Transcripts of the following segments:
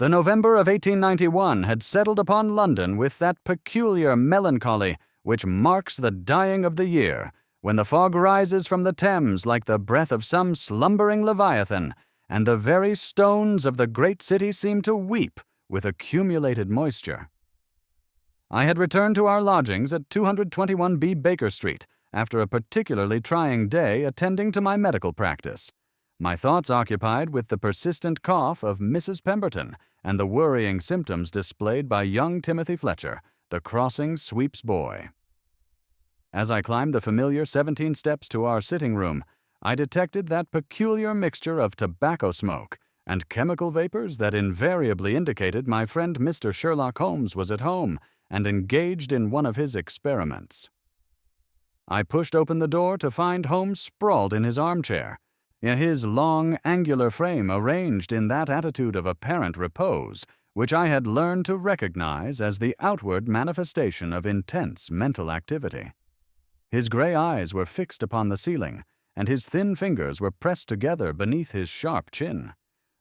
The November of 1891 had settled upon London with that peculiar melancholy which marks the dying of the year, when the fog rises from the Thames like the breath of some slumbering leviathan, and the very stones of the great city seem to weep with accumulated moisture. I had returned to our lodgings at 221B Baker Street after a particularly trying day attending to my medical practice, my thoughts occupied with the persistent cough of Mrs. Pemberton and the worrying symptoms displayed by young Timothy Fletcher, the crossing sweep's boy. As I climbed the familiar 17 steps to our sitting room, I detected that peculiar mixture of tobacco smoke and chemical vapors that invariably indicated my friend Mr. Sherlock Holmes was at home and engaged in one of his experiments. I pushed open the door to find Holmes sprawled in his armchair, his long, angular frame arranged in that attitude of apparent repose which I had learned to recognize as the outward manifestation of intense mental activity. His gray eyes were fixed upon the ceiling, and his thin fingers were pressed together beneath his sharp chin.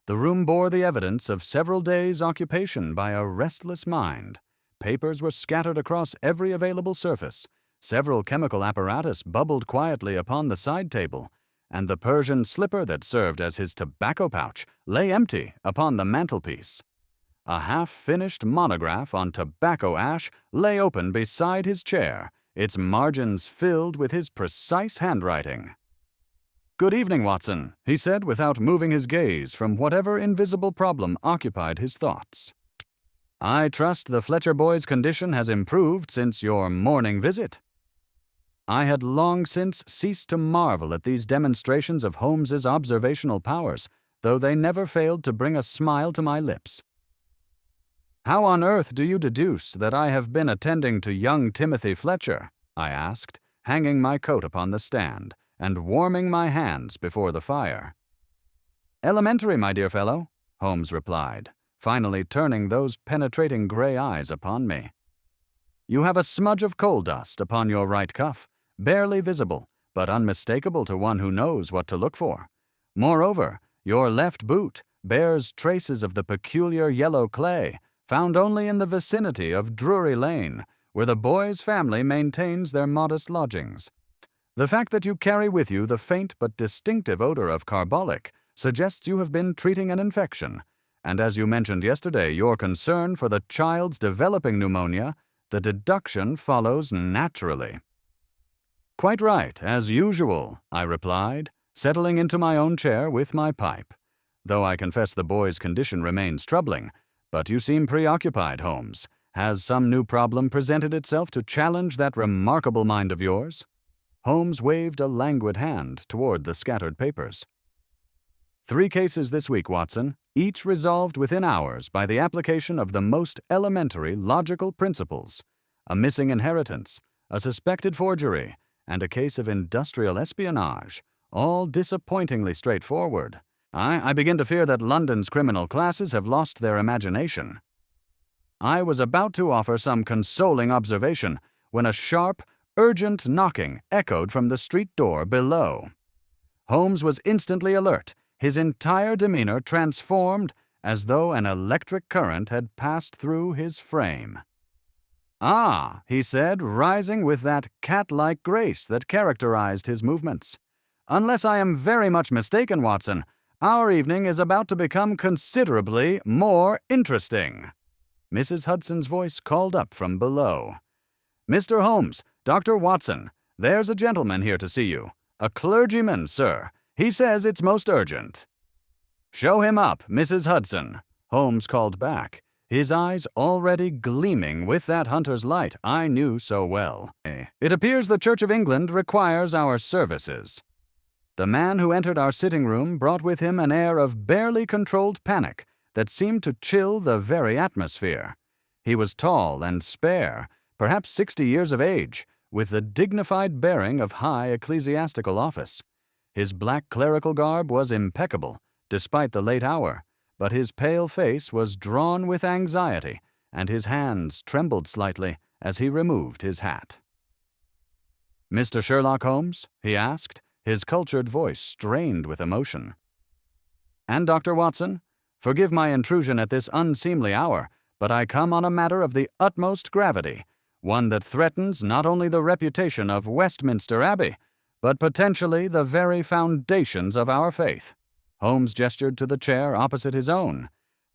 The room bore the evidence of several days' occupation by a restless mind. Papers were scattered across every available surface, several chemical apparatus bubbled quietly upon the side table, and the Persian slipper that served as his tobacco pouch lay empty upon the mantelpiece. A half-finished monograph on tobacco ash lay open beside his chair, its margins filled with his precise handwriting. "Good evening, Watson," he said without moving his gaze from whatever invisible problem occupied his thoughts. "I trust the Fletcher boy's condition has improved since your morning visit." I had long since ceased to marvel at these demonstrations of Holmes's observational powers, though they never failed to bring a smile to my lips. "How on earth do you deduce that I have been attending to young Timothy Fletcher?" I asked, hanging my coat upon the stand and warming my hands before the fire. "Elementary, my dear fellow," Holmes replied, finally turning those penetrating gray eyes upon me. "You have a smudge of coal dust upon your right cuff, barely visible, but unmistakable to one who knows what to look for. Moreover, your left boot bears traces of the peculiar yellow clay found only in the vicinity of Drury Lane, where the boy's family maintains their modest lodgings. The fact that you carry with you the faint but distinctive odor of carbolic suggests you have been treating an infection, and as you mentioned yesterday your concern for the child's developing pneumonia, the deduction follows naturally." "Quite right, as usual," I replied, settling into my own chair with my pipe, "though I confess the boy's condition remains troubling. But you seem preoccupied, Holmes. Has some new problem presented itself to challenge that remarkable mind of yours?" Holmes waved a languid hand toward the scattered papers. "3 cases this week, Watson, each resolved within hours by the application of the most elementary logical principles. A missing inheritance, a suspected forgery, and a case of industrial espionage, all disappointingly straightforward. I begin to fear that London's criminal classes have lost their imagination." I was about to offer some consoling observation when a sharp, urgent knocking echoed from the street door below. Holmes was instantly alert, his entire demeanor transformed as though an electric current had passed through his frame. "Ah," he said, rising with that cat-like grace that characterized his movements. "Unless I am very much mistaken, Watson, our evening is about to become considerably more interesting." Mrs. Hudson's voice called up from below. "Mr. Holmes, Dr. Watson, there's a gentleman here to see you. A clergyman, sir. He says it's most urgent." "Show him up, Mrs. Hudson," Holmes called back, his eyes already gleaming with that hunter's light I knew so well. "It appears the Church of England requires our services." The man who entered our sitting room brought with him an air of barely controlled panic that seemed to chill the very atmosphere. He was tall and spare, perhaps 60 years of age, with the dignified bearing of high ecclesiastical office. His black clerical garb was impeccable, despite the late hour, but his pale face was drawn with anxiety, and his hands trembled slightly as he removed his hat. "Mr. Sherlock Holmes?" he asked, his cultured voice strained with emotion. "And Dr. Watson? Forgive my intrusion at this unseemly hour, but I come on a matter of the utmost gravity, one that threatens not only the reputation of Westminster Abbey, but potentially the very foundations of our faith." Holmes gestured to the chair opposite his own.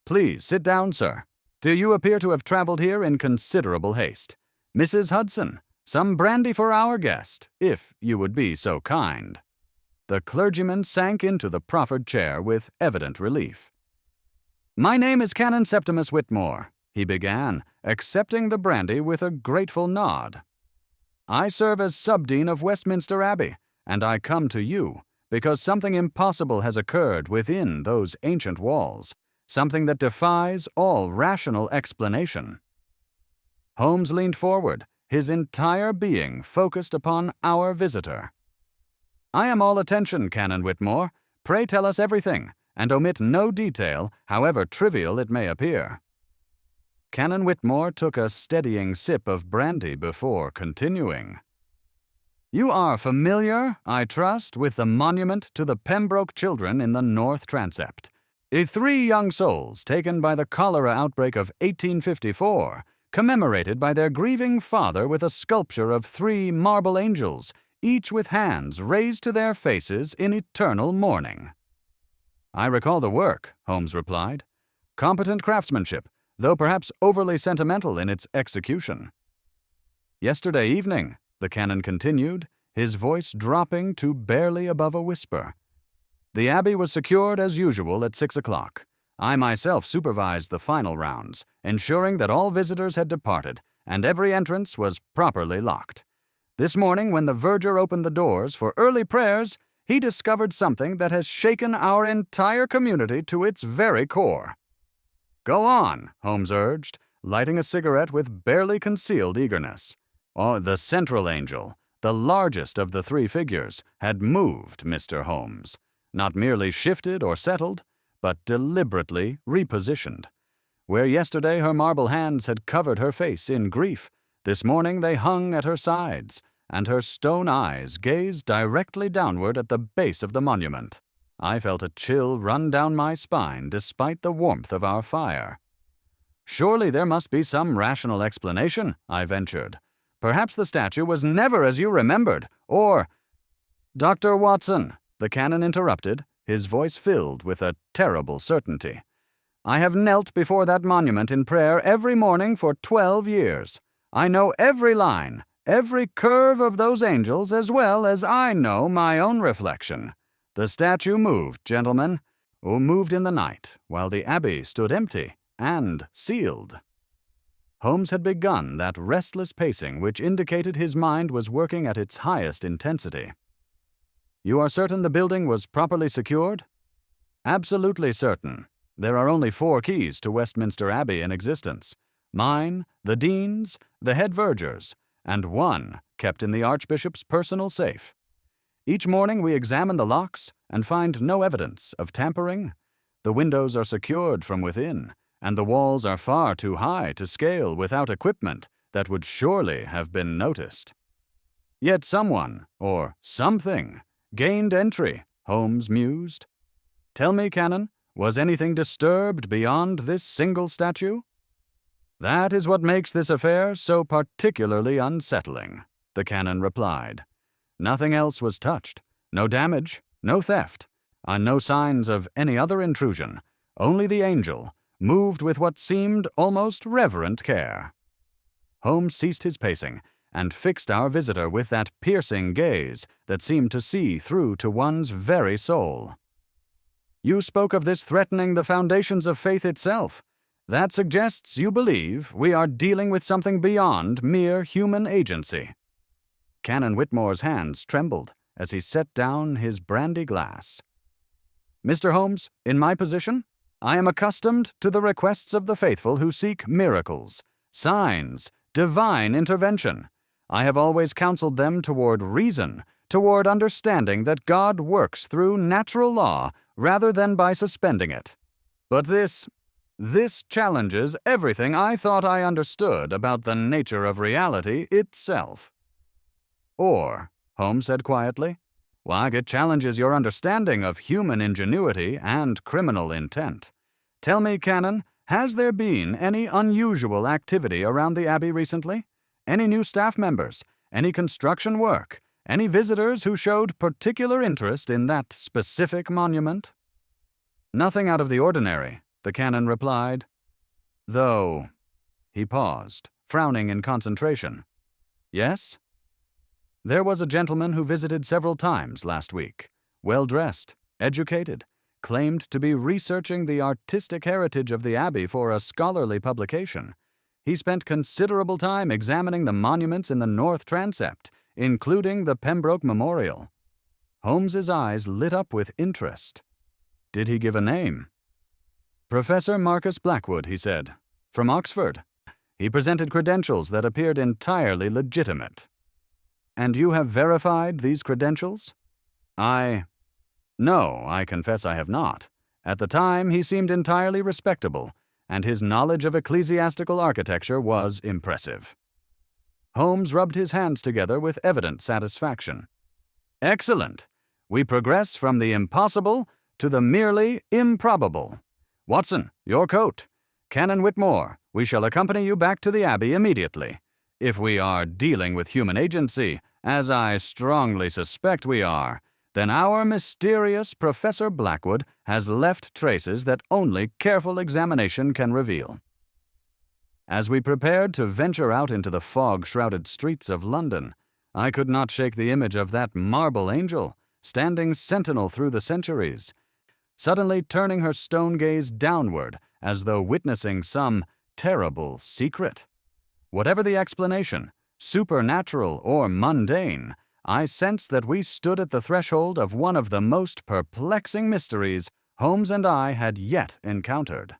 "Please sit down, sir. Do you appear to have traveled here in considerable haste? Mrs. Hudson, some brandy for our guest, if you would be so kind." The clergyman sank into the proffered chair with evident relief. "My name is Canon Septimus Whitmore," he began, accepting the brandy with a grateful nod. "I serve as subdean of Westminster Abbey, and I come to you because something impossible has occurred within those ancient walls, something that defies all rational explanation." Holmes leaned forward, his entire being focused upon our visitor. "I am all attention, Canon Whitmore. Pray tell us everything, and omit no detail, however trivial it may appear." Canon Whitmore took a steadying sip of brandy before continuing. "You are familiar, I trust, with the monument to the Pembroke children in the North Transept. 3 young souls taken by the cholera outbreak of 1854, commemorated by their grieving father with a sculpture of 3 marble angels, each with hands raised to their faces in eternal mourning." "I recall the work," Holmes replied. "Competent craftsmanship, though perhaps overly sentimental in its execution." "Yesterday evening," the canon continued, his voice dropping to barely above a whisper, "the Abbey was secured as usual at 6 o'clock. I myself supervised the final rounds, ensuring that all visitors had departed and every entrance was properly locked. This morning, when the verger opened the doors for early prayers, he discovered something that has shaken our entire community to its very core." "Go on," Holmes urged, lighting a cigarette with barely concealed eagerness. "Oh, the central angel, the largest of the 3 figures, had moved, Mr. Holmes. Not merely shifted or settled, but deliberately repositioned. Where yesterday her marble hands had covered her face in grief, this morning they hung at her sides, and her stone eyes gazed directly downward at the base of the monument. I felt a chill run down my spine despite the warmth of our fire. "Surely there must be some rational explanation," I ventured. "Perhaps the statue was never as you remembered, or—" "Dr. Watson," the canon interrupted, his voice filled with a terrible certainty. "I have knelt before that monument in prayer every morning for 12 years. I know every line, every curve of those angels as well as I know my own reflection. The statue moved, gentlemen, moved in the night, while the Abbey stood empty and sealed." Holmes had begun that restless pacing which indicated his mind was working at its highest intensity. "You are certain the building was properly secured?" "Absolutely certain. There are only 4 keys to Westminster Abbey in existence. Mine, the Dean's, the head verger's, and one kept in the Archbishop's personal safe. Each morning we examine the locks and find no evidence of tampering. The windows are secured from within, and the walls are far too high to scale without equipment that would surely have been noticed. Yet someone, or something, gained entry," Holmes mused. "Tell me, Canon, was anything disturbed beyond this single statue?" "That is what makes this affair so particularly unsettling," the canon replied. "Nothing else was touched. No damage, no theft, no signs of any other intrusion. Only the angel, moved with what seemed almost reverent care." Holmes ceased his pacing and fixed our visitor with that piercing gaze that seemed to see through to one's very soul. "You spoke of this threatening the foundations of faith itself. That suggests you believe we are dealing with something beyond mere human agency." Canon Whitmore's hands trembled as he set down his brandy glass. "Mr. Holmes, in my position, I am accustomed to the requests of the faithful who seek miracles, signs, divine intervention. I have always counseled them toward reason, toward understanding that God works through natural law rather than by suspending it. But this challenges everything I thought I understood about the nature of reality itself." "Or," Holmes said quietly, "why, it challenges your understanding of human ingenuity and criminal intent. Tell me, Canon, has there been any unusual activity around the Abbey recently? Any new staff members? Any construction work? Any visitors who showed particular interest in that specific monument? Nothing out of the ordinary, the Canon replied. Though, he paused, frowning in concentration. Yes? There was a gentleman who visited several times last week, well-dressed, educated, claimed to be researching the artistic heritage of the Abbey for a scholarly publication. He spent considerable time examining the monuments in the north transept, including the Pembroke Memorial. Holmes's eyes lit up with interest. Did he give a name? Professor Marcus Blackwood, he said, from Oxford. He presented credentials that appeared entirely legitimate. And you have verified these credentials? No, I confess I have not. At the time, he seemed entirely respectable, and his knowledge of ecclesiastical architecture was impressive. Holmes rubbed his hands together with evident satisfaction. Excellent! We progress from the impossible to the merely improbable. Watson, your coat. Canon Whitmore, we shall accompany you back to the Abbey immediately. If we are dealing with human agency, as I strongly suspect we are, then our mysterious Professor Blackwood has left traces that only careful examination can reveal. As we prepared to venture out into the fog-shrouded streets of London, I could not shake the image of that marble angel, standing sentinel through the centuries, suddenly turning her stone gaze downward as though witnessing some terrible secret. Whatever the explanation, supernatural or mundane, I sensed that we stood at the threshold of one of the most perplexing mysteries Holmes and I had yet encountered.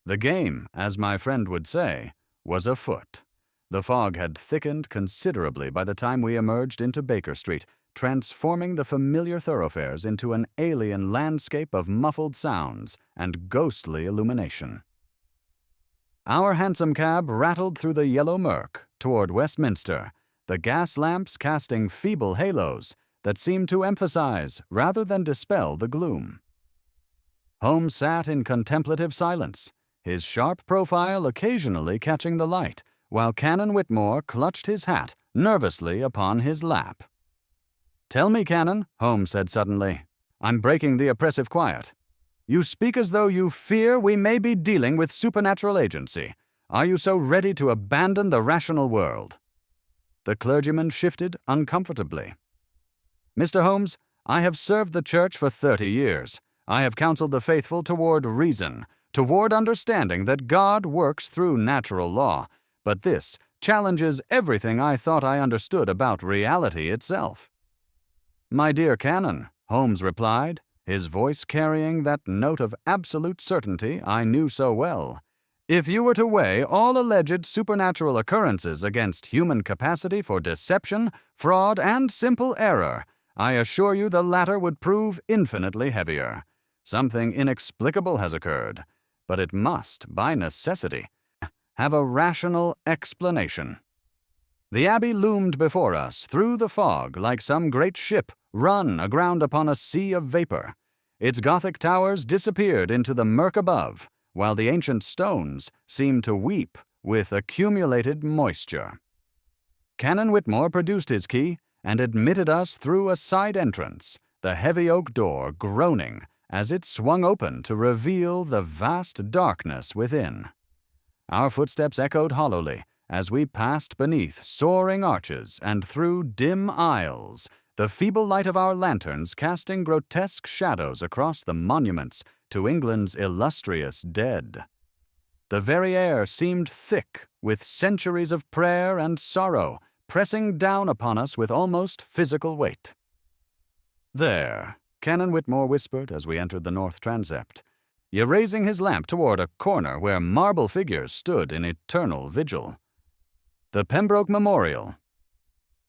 The game, as my friend would say, was afoot. The fog had thickened considerably by the time we emerged into Baker Street, transforming the familiar thoroughfares into an alien landscape of muffled sounds and ghostly illumination. Our hansom cab rattled through the yellow murk toward Westminster, the gas lamps casting feeble halos that seemed to emphasize rather than dispel the gloom. Holmes sat in contemplative silence, his sharp profile occasionally catching the light, while Canon Whitmore clutched his hat nervously upon his lap. "Tell me, Canon," Holmes said suddenly. "I'm breaking the oppressive quiet. You speak as though you fear we may be dealing with supernatural agency. Are you so ready to abandon the rational world?" The clergyman shifted uncomfortably. "Mr. Holmes, I have served the Church for 30 years. I have counseled the faithful toward reason, toward understanding that God works through natural law, but this challenges everything I thought I understood about reality itself." "My dear Canon," Holmes replied, his voice carrying that note of absolute certainty I knew so well, "if you were to weigh all alleged supernatural occurrences against human capacity for deception, fraud, and simple error, I assure you the latter would prove infinitely heavier. Something inexplicable has occurred, but it must, by necessity, have a rational explanation." The Abbey loomed before us through the fog like some great ship run aground upon a sea of vapor. Its Gothic towers disappeared into the murk above, while the ancient stones seemed to weep with accumulated moisture. Canon Whitmore produced his key and admitted us through a side entrance, the heavy oak door groaning as it swung open to reveal the vast darkness within. Our footsteps echoed hollowly as we passed beneath soaring arches and through dim aisles, the feeble light of our lanterns casting grotesque shadows across the monuments to England's illustrious dead. The very air seemed thick with centuries of prayer and sorrow, pressing down upon us with almost physical weight. "There," Canon Whitmore whispered as we entered the north transept, raising his lamp toward a corner where marble figures stood in eternal vigil. "The Pembroke Memorial."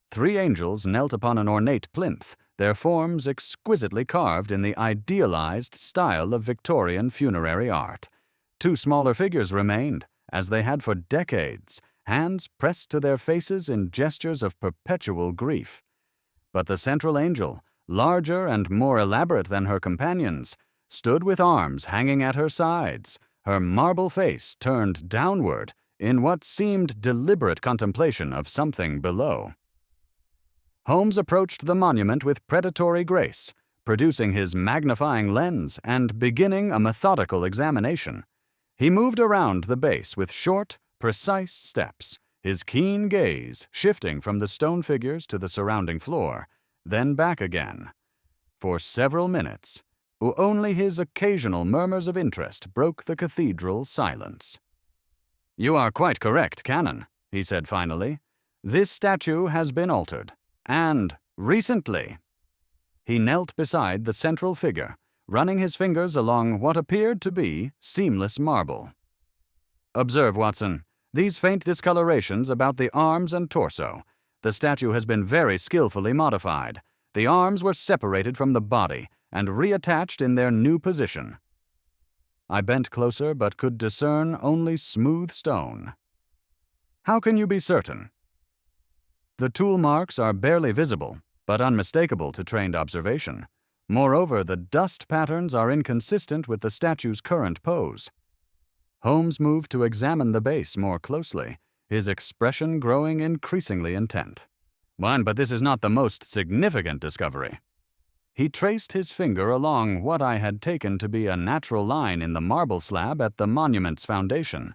3 angels knelt upon an ornate plinth, their forms exquisitely carved in the idealized style of Victorian funerary art. 2 smaller figures remained, as they had for decades, hands pressed to their faces in gestures of perpetual grief. But the central angel, larger and more elaborate than her companions, stood with arms hanging at her sides, her marble face turned downward in what seemed deliberate contemplation of something below. Holmes approached the monument with predatory grace, producing his magnifying lens and beginning a methodical examination. He moved around the base with short, precise steps, his keen gaze shifting from the stone figures to the surrounding floor, then back again. For several minutes, only his occasional murmurs of interest broke the cathedral silence. "You are quite correct, Canon," he said finally. "This statue has been altered, and recently." He knelt beside the central figure, running his fingers along what appeared to be seamless marble. "Observe, Watson, these faint discolorations about the arms and torso. The statue has been very skillfully modified. The arms were separated from the body and reattached in their new position." I bent closer but could discern only smooth stone. "How can you be certain?" "The tool marks are barely visible, but unmistakable to trained observation. Moreover, the dust patterns are inconsistent with the statue's current pose." Holmes moved to examine the base more closely, his expression growing increasingly intent. But this is not the most significant discovery." He traced his finger along what I had taken to be a natural line in the marble slab at the monument's foundation.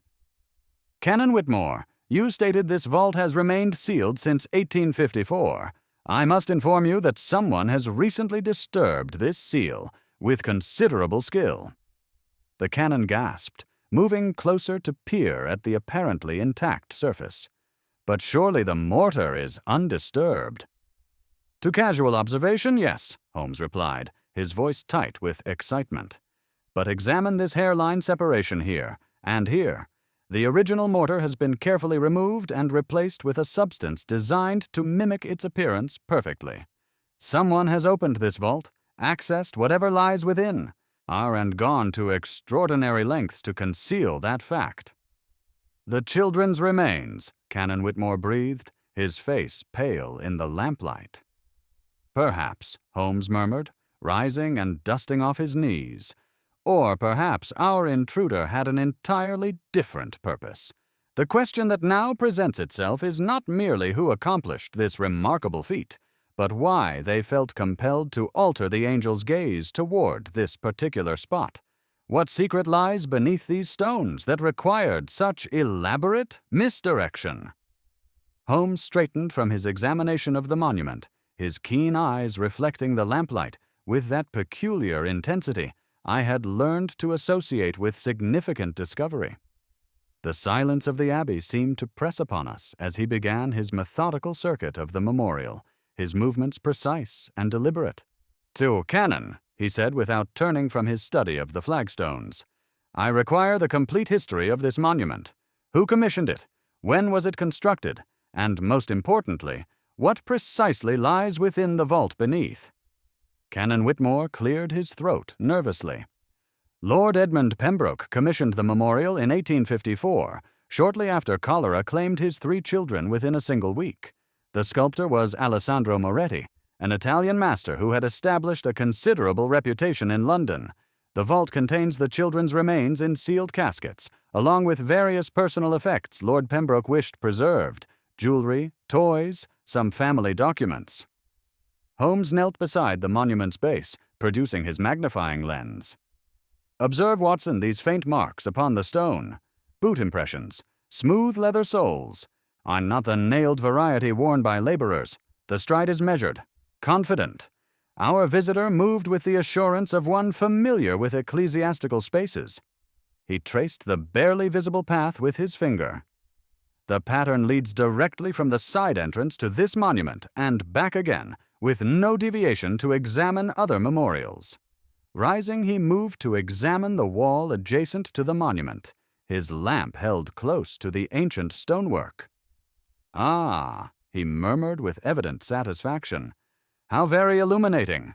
"Canon Whitmore, you stated this vault has remained sealed since 1854. I must inform you that someone has recently disturbed this seal with considerable skill." The canon gasped, moving closer to peer at the apparently intact surface. "But surely the mortar is undisturbed." "To casual observation, yes," Holmes replied, his voice tight with excitement. "But examine this hairline separation here, and here. The original mortar has been carefully removed and replaced with a substance designed to mimic its appearance perfectly. Someone has opened this vault, accessed whatever lies within, and gone to extraordinary lengths to conceal that fact." "The children's remains," Canon Whitmore breathed, his face pale in the lamplight. "Perhaps," Holmes murmured, rising and dusting off his knees. "Or perhaps our intruder had an entirely different purpose. The question that now presents itself is not merely who accomplished this remarkable feat, but why they felt compelled to alter the angel's gaze toward this particular spot. What secret lies beneath these stones that required such elaborate misdirection?" Holmes straightened from his examination of the monument, his keen eyes reflecting the lamplight with that peculiar intensity I had learned to associate with significant discovery. The silence of the Abbey seemed to press upon us as he began his methodical circuit of the memorial, his movements precise and deliberate. "To Canon," he said without turning from his study of the flagstones, "I require the complete history of this monument. Who commissioned it? When was it constructed? And most importantly, what precisely lies within the vault beneath?" Canon Whitmore cleared his throat nervously. "Lord Edmund Pembroke commissioned the memorial in 1854, shortly after cholera claimed his 3 children within a single week. The sculptor was Alessandro Moretti, an Italian master who had established a considerable reputation in London. The vault contains the children's remains in sealed caskets, along with various personal effects Lord Pembroke wished preserved, jewelry, toys, some family documents." Holmes knelt beside the monument's base, producing his magnifying lens. "Observe, Watson, these faint marks upon the stone. Boot impressions, smooth leather soles. Not the nailed variety worn by laborers. The stride is measured, confident. Our visitor moved with the assurance of one familiar with ecclesiastical spaces." He traced the barely visible path with his finger. "The pattern leads directly from the side entrance to this monument and back again, with no deviation to examine other memorials." Rising, he moved to examine the wall adjacent to the monument, his lamp held close to the ancient stonework. "Ah," he murmured with evident satisfaction. "How very illuminating."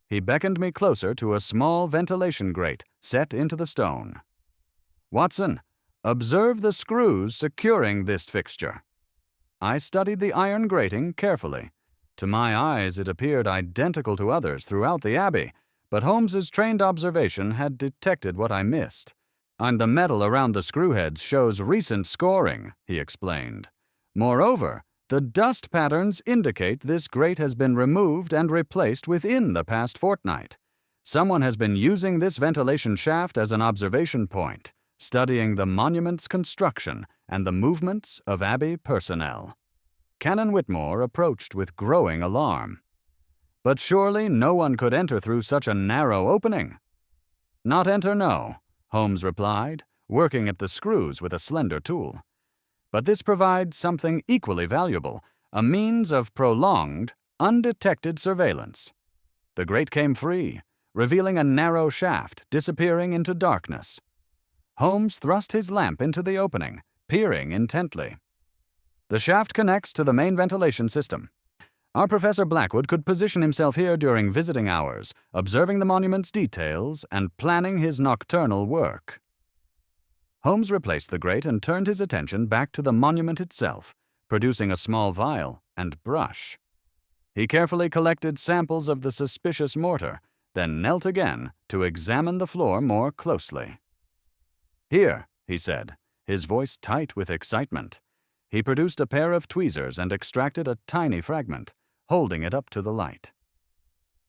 He beckoned me closer to a small ventilation grate set into the stone. "Watson, observe the screws securing this fixture." I studied the iron grating carefully. To my eyes it appeared identical to others throughout the Abbey, but Holmes's trained observation had detected what I missed. "And the metal around the screw heads shows recent scoring," he explained. "Moreover, the dust patterns indicate this grate has been removed and replaced within the past fortnight. Someone has been using this ventilation shaft as an observation point, studying the monument's construction and the movements of Abbey personnel." Canon Whitmore approached with growing alarm. "But surely no one could enter through such a narrow opening." "Not enter, no," Holmes replied, working at the screws with a slender tool. "But this provides something equally valuable, a means of prolonged, undetected surveillance." The grate came free, revealing a narrow shaft disappearing into darkness. Holmes thrust his lamp into the opening, peering intently. "The shaft connects to the main ventilation system. Our Professor Blackwood could position himself here during visiting hours, observing the monument's details and planning his nocturnal work." Holmes replaced the grate and turned his attention back to the monument itself, producing a small vial and brush. He carefully collected samples of the suspicious mortar, then knelt again to examine the floor more closely. "Here," he said, his voice tight with excitement. He produced a pair of tweezers and extracted a tiny fragment, holding it up to the light.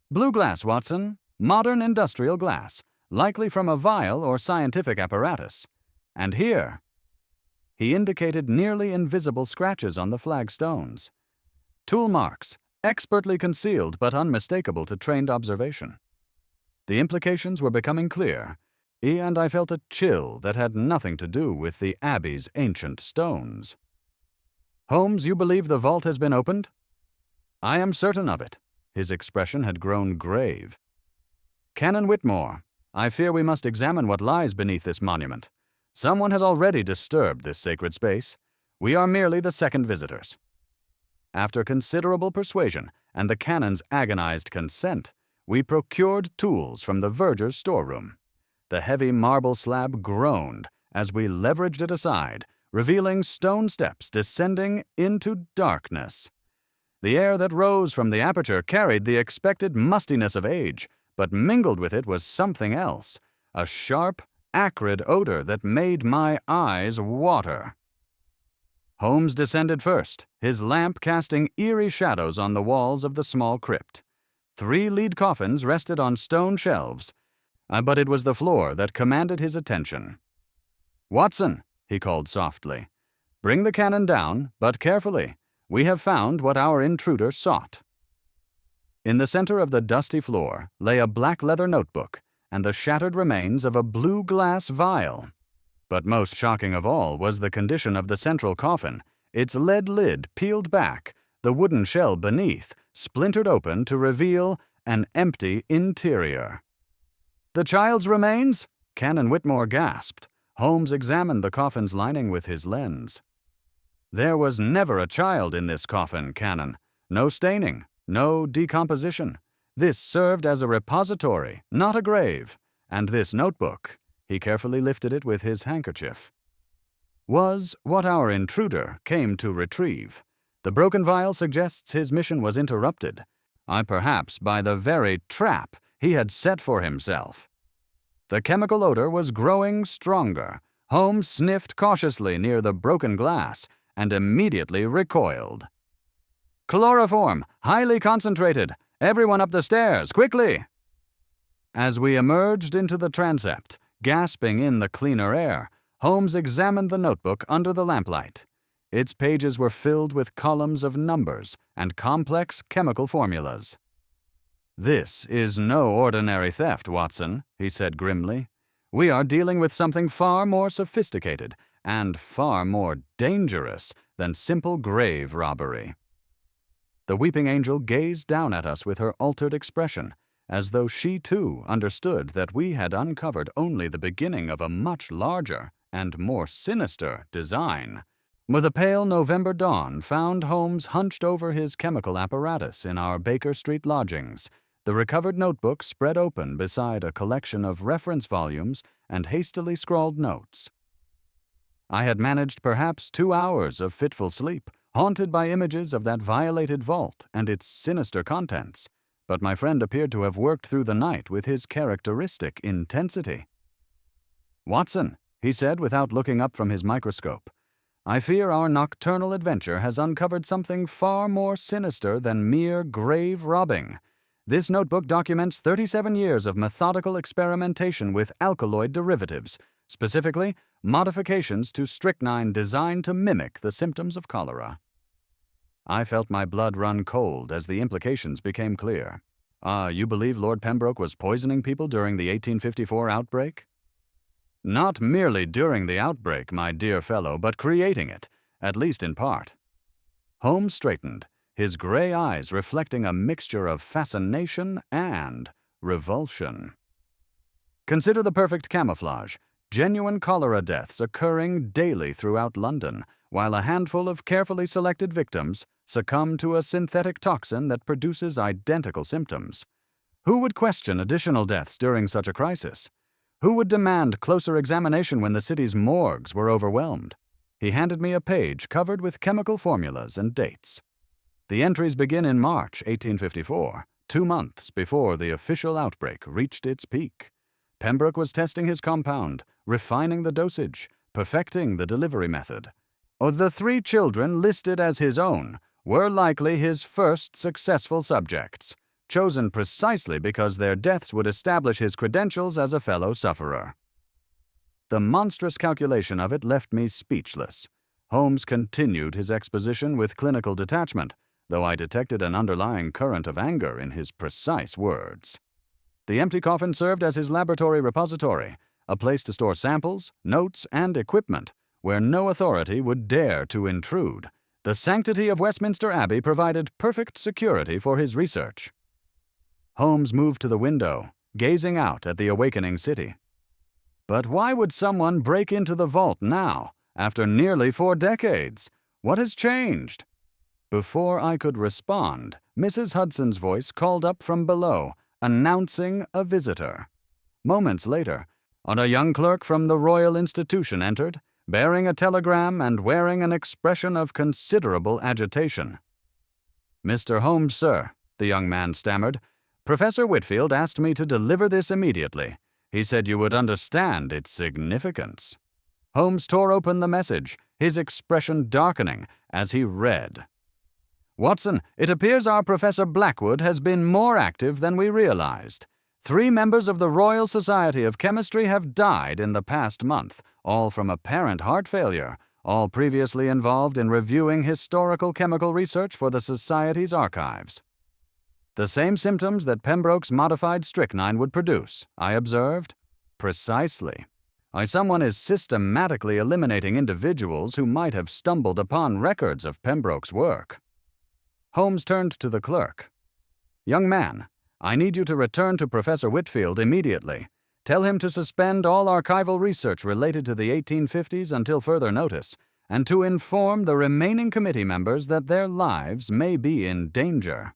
"Blue glass, Watson. Modern industrial glass, likely from a vial or scientific apparatus. And here." He indicated nearly invisible scratches on the flagstones. "Tool marks, expertly concealed but unmistakable to trained observation." The implications were becoming clear, and I felt a chill that had nothing to do with the Abbey's ancient stones. "Holmes, you believe the vault has been opened?" "I am certain of it." His expression had grown grave. "Canon Whitmore, I fear we must examine what lies beneath this monument. Someone has already disturbed this sacred space. We are merely the second visitors." After considerable persuasion and the canon's agonized consent, we procured tools from the verger's storeroom. The heavy marble slab groaned as we leveraged it aside, revealing stone steps descending into darkness. The air that rose from the aperture carried the expected mustiness of age, but mingled with it was something else, a sharp, acrid odor that made my eyes water. Holmes descended first, his lamp casting eerie shadows on the walls of the small crypt. 3 lead coffins rested on stone shelves, but it was the floor that commanded his attention. "Watson," he called softly, "bring the cannon down, but carefully. We have found what our intruder sought." In the center of the dusty floor lay a black leather notebook and the shattered remains of a blue glass vial. But most shocking of all was the condition of the central coffin, its lead lid peeled back, the wooden shell beneath splintered open to reveal an empty interior. "The child's remains?" Canon Whitmore gasped. Holmes examined the coffin's lining with his lens. "There was never a child in this coffin, Canon. No staining, no decomposition. This served as a repository, not a grave. And this notebook," he carefully lifted it with his handkerchief, "was what our intruder came to retrieve. The broken vial suggests his mission was interrupted, perhaps by the very trap he had set for himself." The chemical odor was growing stronger. Holmes sniffed cautiously near the broken glass and immediately recoiled. "Chloroform, highly concentrated. Everyone up the stairs, quickly!" As we emerged into the transept, gasping in the cleaner air, Holmes examined the notebook under the lamplight. Its pages were filled with columns of numbers and complex chemical formulas. "This is no ordinary theft, Watson," he said grimly. "We are dealing with something far more sophisticated and far more dangerous than simple grave robbery." The weeping angel gazed down at us with her altered expression, as though she too understood that we had uncovered only the beginning of a much larger and more sinister design. With a pale November dawn found Holmes hunched over his chemical apparatus in our Baker Street lodgings, the recovered notebook spread open beside a collection of reference volumes and hastily scrawled notes. I had managed perhaps 2 hours of fitful sleep, haunted by images of that violated vault and its sinister contents, but my friend appeared to have worked through the night with his characteristic intensity. "Watson," he said without looking up from his microscope, "I fear our nocturnal adventure has uncovered something far more sinister than mere grave robbing. This notebook documents 37 years of methodical experimentation with alkaloid derivatives, specifically modifications to strychnine designed to mimic the symptoms of cholera." I felt my blood run cold as the implications became clear. You believe Lord Pembroke was poisoning people during the 1854 outbreak? Not merely during the outbreak, my dear fellow, but creating it, at least in part. Holmes straightened, his gray eyes reflecting a mixture of fascination and revulsion. Consider the perfect camouflage. Genuine cholera deaths occurring daily throughout London, while a handful of carefully selected victims succumb to a synthetic toxin that produces identical symptoms. Who would question additional deaths during such a crisis? Who would demand closer examination when the city's morgues were overwhelmed? He handed me a page covered with chemical formulas and dates. The entries begin in March 1854, 2 months before the official outbreak reached its peak. Pembroke was testing his compound, refining the dosage, perfecting the delivery method. The 3 children listed as his own were likely his first successful subjects, chosen precisely because their deaths would establish his credentials as a fellow sufferer. The monstrous calculation of it left me speechless. Holmes continued his exposition with clinical detachment, though I detected an underlying current of anger in his precise words. The empty coffin served as his laboratory repository, a place to store samples, notes, and equipment, where no authority would dare to intrude. The sanctity of Westminster Abbey provided perfect security for his research. Holmes moved to the window, gazing out at the awakening city. But why would someone break into the vault now, after nearly 4 decades? What has changed? Before I could respond, Mrs. Hudson's voice called up from below, announcing a visitor. Moments later, a young clerk from the Royal Institution entered, bearing a telegram and wearing an expression of considerable agitation. "Mr. Holmes, sir," the young man stammered, "Professor Whitfield asked me to deliver this immediately. He said you would understand its significance." Holmes tore open the message, his expression darkening as he read. "Watson, it appears our Professor Blackwood has been more active than we realized. 3 members of the Royal Society of Chemistry have died in the past month, all from apparent heart failure, all previously involved in reviewing historical chemical research for the Society's archives." "The same symptoms that Pembroke's modified strychnine would produce," I observed. "Precisely. Someone is systematically eliminating individuals who might have stumbled upon records of Pembroke's work." Holmes turned to the clerk. "Young man, I need you to return to Professor Whitfield immediately. Tell him to suspend all archival research related to the 1850s until further notice, and to inform the remaining committee members that their lives may be in danger."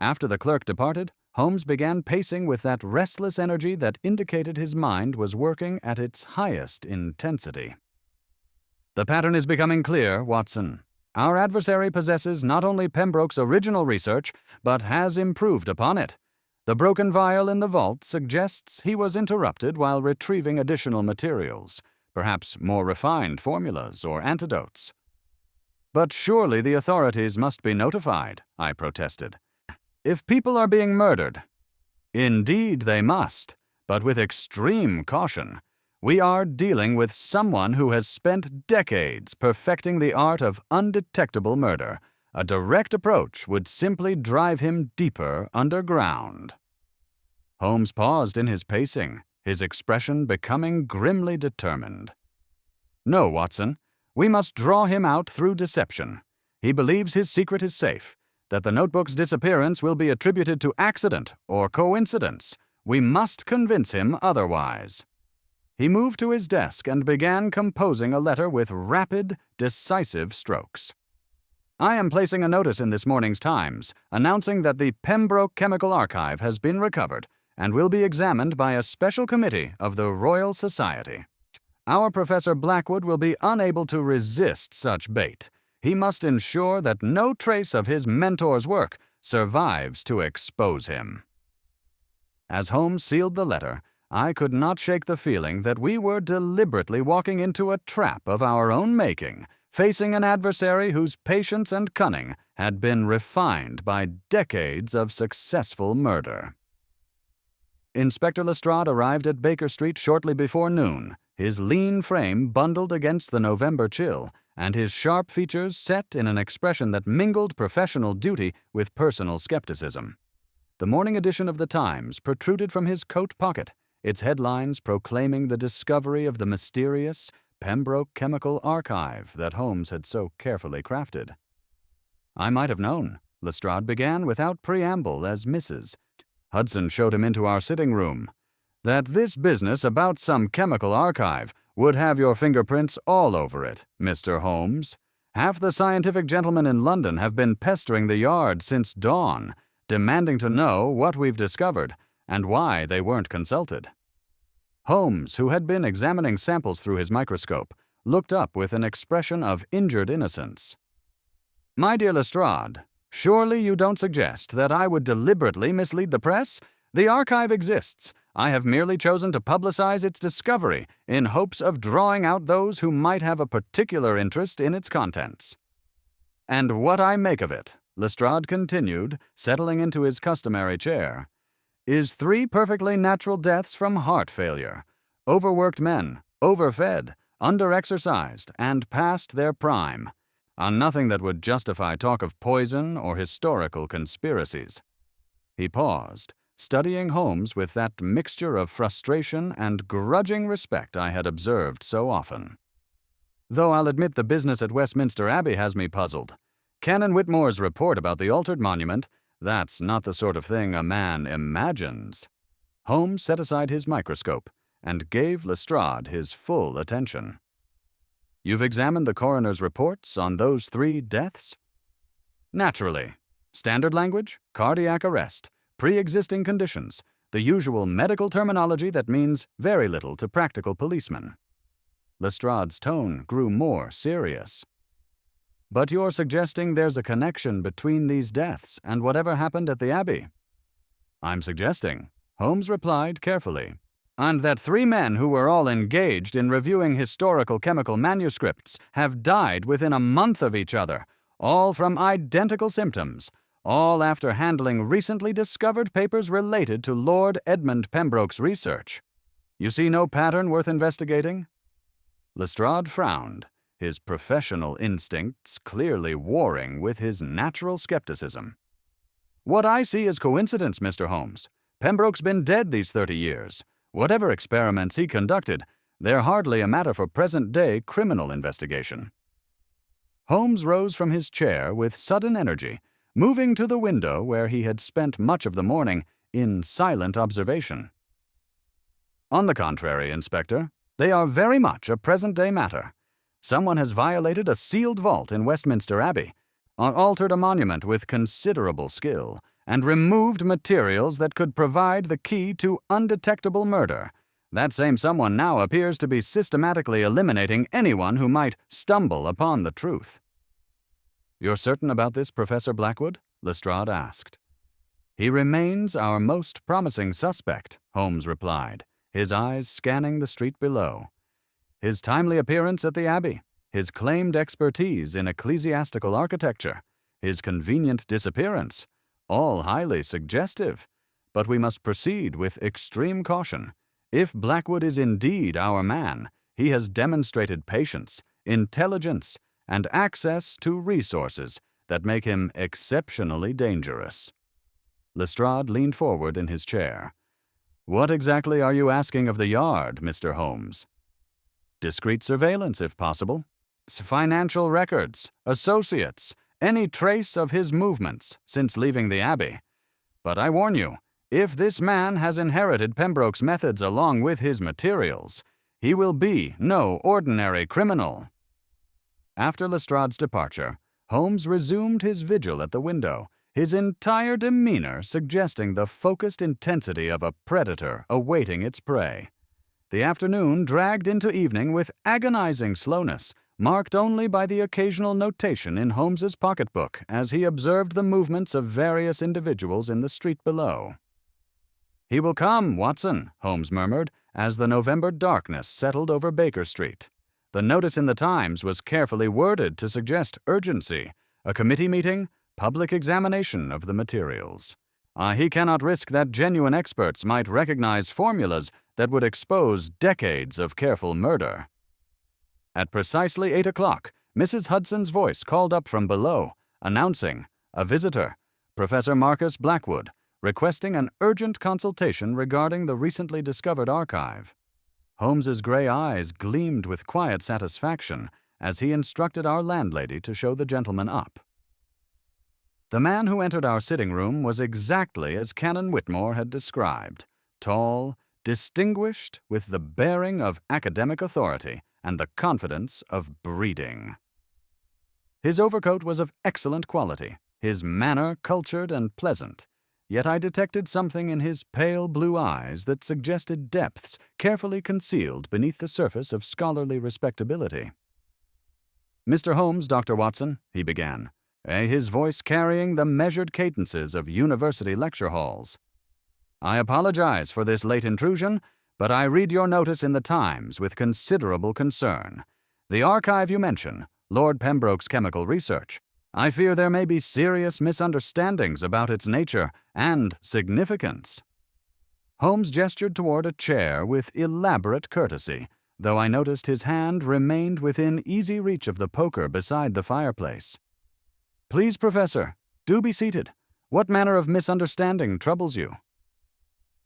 After the clerk departed, Holmes began pacing with that restless energy that indicated his mind was working at its highest intensity. "The pattern is becoming clear, Watson. Our adversary possesses not only Pembroke's original research, but has improved upon it. The broken vial in the vault suggests he was interrupted while retrieving additional materials, perhaps more refined formulas or antidotes." "But surely the authorities must be notified," I protested. "If people are being murdered—" "Indeed they must, but with extreme caution. We are dealing with someone who has spent decades perfecting the art of undetectable murder. A direct approach would simply drive him deeper underground." Holmes paused in his pacing, his expression becoming grimly determined. "No, Watson, we must draw him out through deception. He believes his secret is safe, that the notebook's disappearance will be attributed to accident or coincidence. We must convince him otherwise." He moved to his desk and began composing a letter with rapid, decisive strokes. "I am placing a notice in this morning's Times announcing that the Pembroke Chemical Archive has been recovered and will be examined by a special committee of the Royal Society. Our Professor Blackwood will be unable to resist such bait. He must ensure that no trace of his mentor's work, survives to expose him." As Holmes sealed the letter, I could not shake the feeling that we were deliberately walking into a trap of our own making, facing an adversary whose patience and cunning had been refined by decades of successful murder. Inspector Lestrade arrived at Baker Street shortly before noon, his lean frame bundled against the November chill, and his sharp features set in an expression that mingled professional duty with personal skepticism. The morning edition of the Times protruded from his coat pocket, its headlines proclaiming the discovery of the mysterious Pembroke Chemical Archive that Holmes had so carefully crafted. "I might have known," Lestrade began without preamble as Mrs. Hudson showed him into our sitting room, "that this business about some chemical archive would have your fingerprints all over it, Mr. Holmes. Half the scientific gentlemen in London have been pestering the Yard since dawn, demanding to know what we've discovered and why they weren't consulted." Holmes, who had been examining samples through his microscope, looked up with an expression of injured innocence. "My dear Lestrade, surely you don't suggest that I would deliberately mislead the press? The archive exists. I have merely chosen to publicize its discovery in hopes of drawing out those who might have a particular interest in its contents." "And what I make of it," Lestrade continued, settling into his customary chair, "is 3 perfectly natural deaths from heart failure. Overworked men, overfed, underexercised, and past their prime. Nothing that would justify talk of poison or historical conspiracies." He paused, studying Holmes with that mixture of frustration and grudging respect I had observed so often. "Though I'll admit the business at Westminster Abbey has me puzzled. Canon Whitmore's report about the altered monument, that's not the sort of thing a man imagines." Holmes set aside his microscope and gave Lestrade his full attention. "You've examined the coroner's reports on those 3 deaths?" "Naturally. Standard language, cardiac arrest, pre-existing conditions, the usual medical terminology that means very little to practical policemen." Lestrade's tone grew more serious. "But you're suggesting there's a connection between these deaths and whatever happened at the Abbey?" "I'm suggesting," Holmes replied carefully, "and that 3 men who were all engaged in reviewing historical chemical manuscripts have died within a month of each other, all from identical symptoms, all after handling recently discovered papers related to Lord Edmund Pembroke's research. You see no pattern worth investigating?" Lestrade frowned, his professional instincts clearly warring with his natural skepticism. "What I see is coincidence, Mr. Holmes. Pembroke's been dead these 30 years. Whatever experiments he conducted, they're hardly a matter for present-day criminal investigation." Holmes rose from his chair with sudden energy, moving to the window where he had spent much of the morning in silent observation. "On the contrary, Inspector, they are very much a present-day matter. Someone has violated a sealed vault in Westminster Abbey, altered a monument with considerable skill, and removed materials that could provide the key to undetectable murder. That same someone now appears to be systematically eliminating anyone who might stumble upon the truth." "You're certain about this, Professor Blackwood?" Lestrade asked. "He remains our most promising suspect," Holmes replied, his eyes scanning the street below. "His timely appearance at the Abbey, his claimed expertise in ecclesiastical architecture, his convenient disappearance, all highly suggestive. But we must proceed with extreme caution. If Blackwood is indeed our man, he has demonstrated patience, intelligence, and access to resources that make him exceptionally dangerous." Lestrade leaned forward in his chair. "What exactly are you asking of the Yard, Mr. Holmes?" "Discreet surveillance, if possible. Financial records, associates, any trace of his movements since leaving the Abbey. But I warn you, if this man has inherited Pembroke's methods along with his materials, he will be no ordinary criminal." After Lestrade's departure, Holmes resumed his vigil at the window, his entire demeanor suggesting the focused intensity of a predator awaiting its prey. The afternoon dragged into evening with agonizing slowness, marked only by the occasional notation in Holmes's pocketbook as he observed the movements of various individuals in the street below. "He will come, Watson," Holmes murmured, as the November darkness settled over Baker Street. The notice in the Times was carefully worded to suggest urgency, a committee meeting, public examination of the materials. He cannot risk that genuine experts might recognize formulas that would expose decades of careful murder. At precisely 8 o'clock, Mrs. Hudson's voice called up from below, announcing a visitor, Professor Marcus Blackwood, requesting an urgent consultation regarding the recently discovered archive. Holmes's gray eyes gleamed with quiet satisfaction as he instructed our landlady to show the gentleman up. The man who entered our sitting room was exactly as Canon Whitmore had described, tall, distinguished, with the bearing of academic authority and the confidence of breeding. His overcoat was of excellent quality, his manner cultured and pleasant, yet I detected something in his pale blue eyes that suggested depths carefully concealed beneath the surface of scholarly respectability. "Mr. Holmes, Dr. Watson," he began, his voice carrying the measured cadences of university lecture halls. "I apologize for this late intrusion, but I read your notice in the Times with considerable concern. The archive you mention, Lord Pembroke's chemical research, I fear there may be serious misunderstandings about its nature and significance." Holmes gestured toward a chair with elaborate courtesy, though I noticed his hand remained within easy reach of the poker beside the fireplace. "Please, Professor, do be seated. What manner of misunderstanding troubles you?"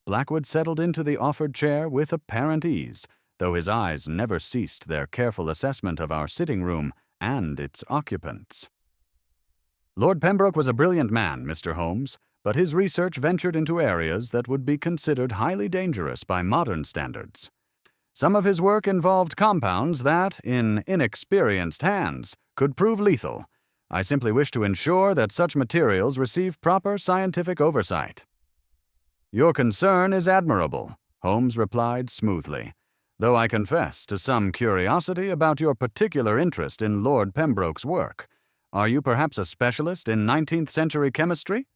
Blackwood settled into the offered chair with apparent ease, though his eyes never ceased their careful assessment of our sitting room and its occupants. "Lord Pembroke was a brilliant man, Mr. Holmes, but his research ventured into areas that would be considered highly dangerous by modern standards. Some of his work involved compounds that, in inexperienced hands, could prove lethal. I simply wish to ensure that such materials receive proper scientific oversight." "Your concern is admirable," Holmes replied smoothly, "though I confess to some curiosity about your particular interest in Lord Pembroke's work. Are you perhaps a specialist in 19th-century chemistry?"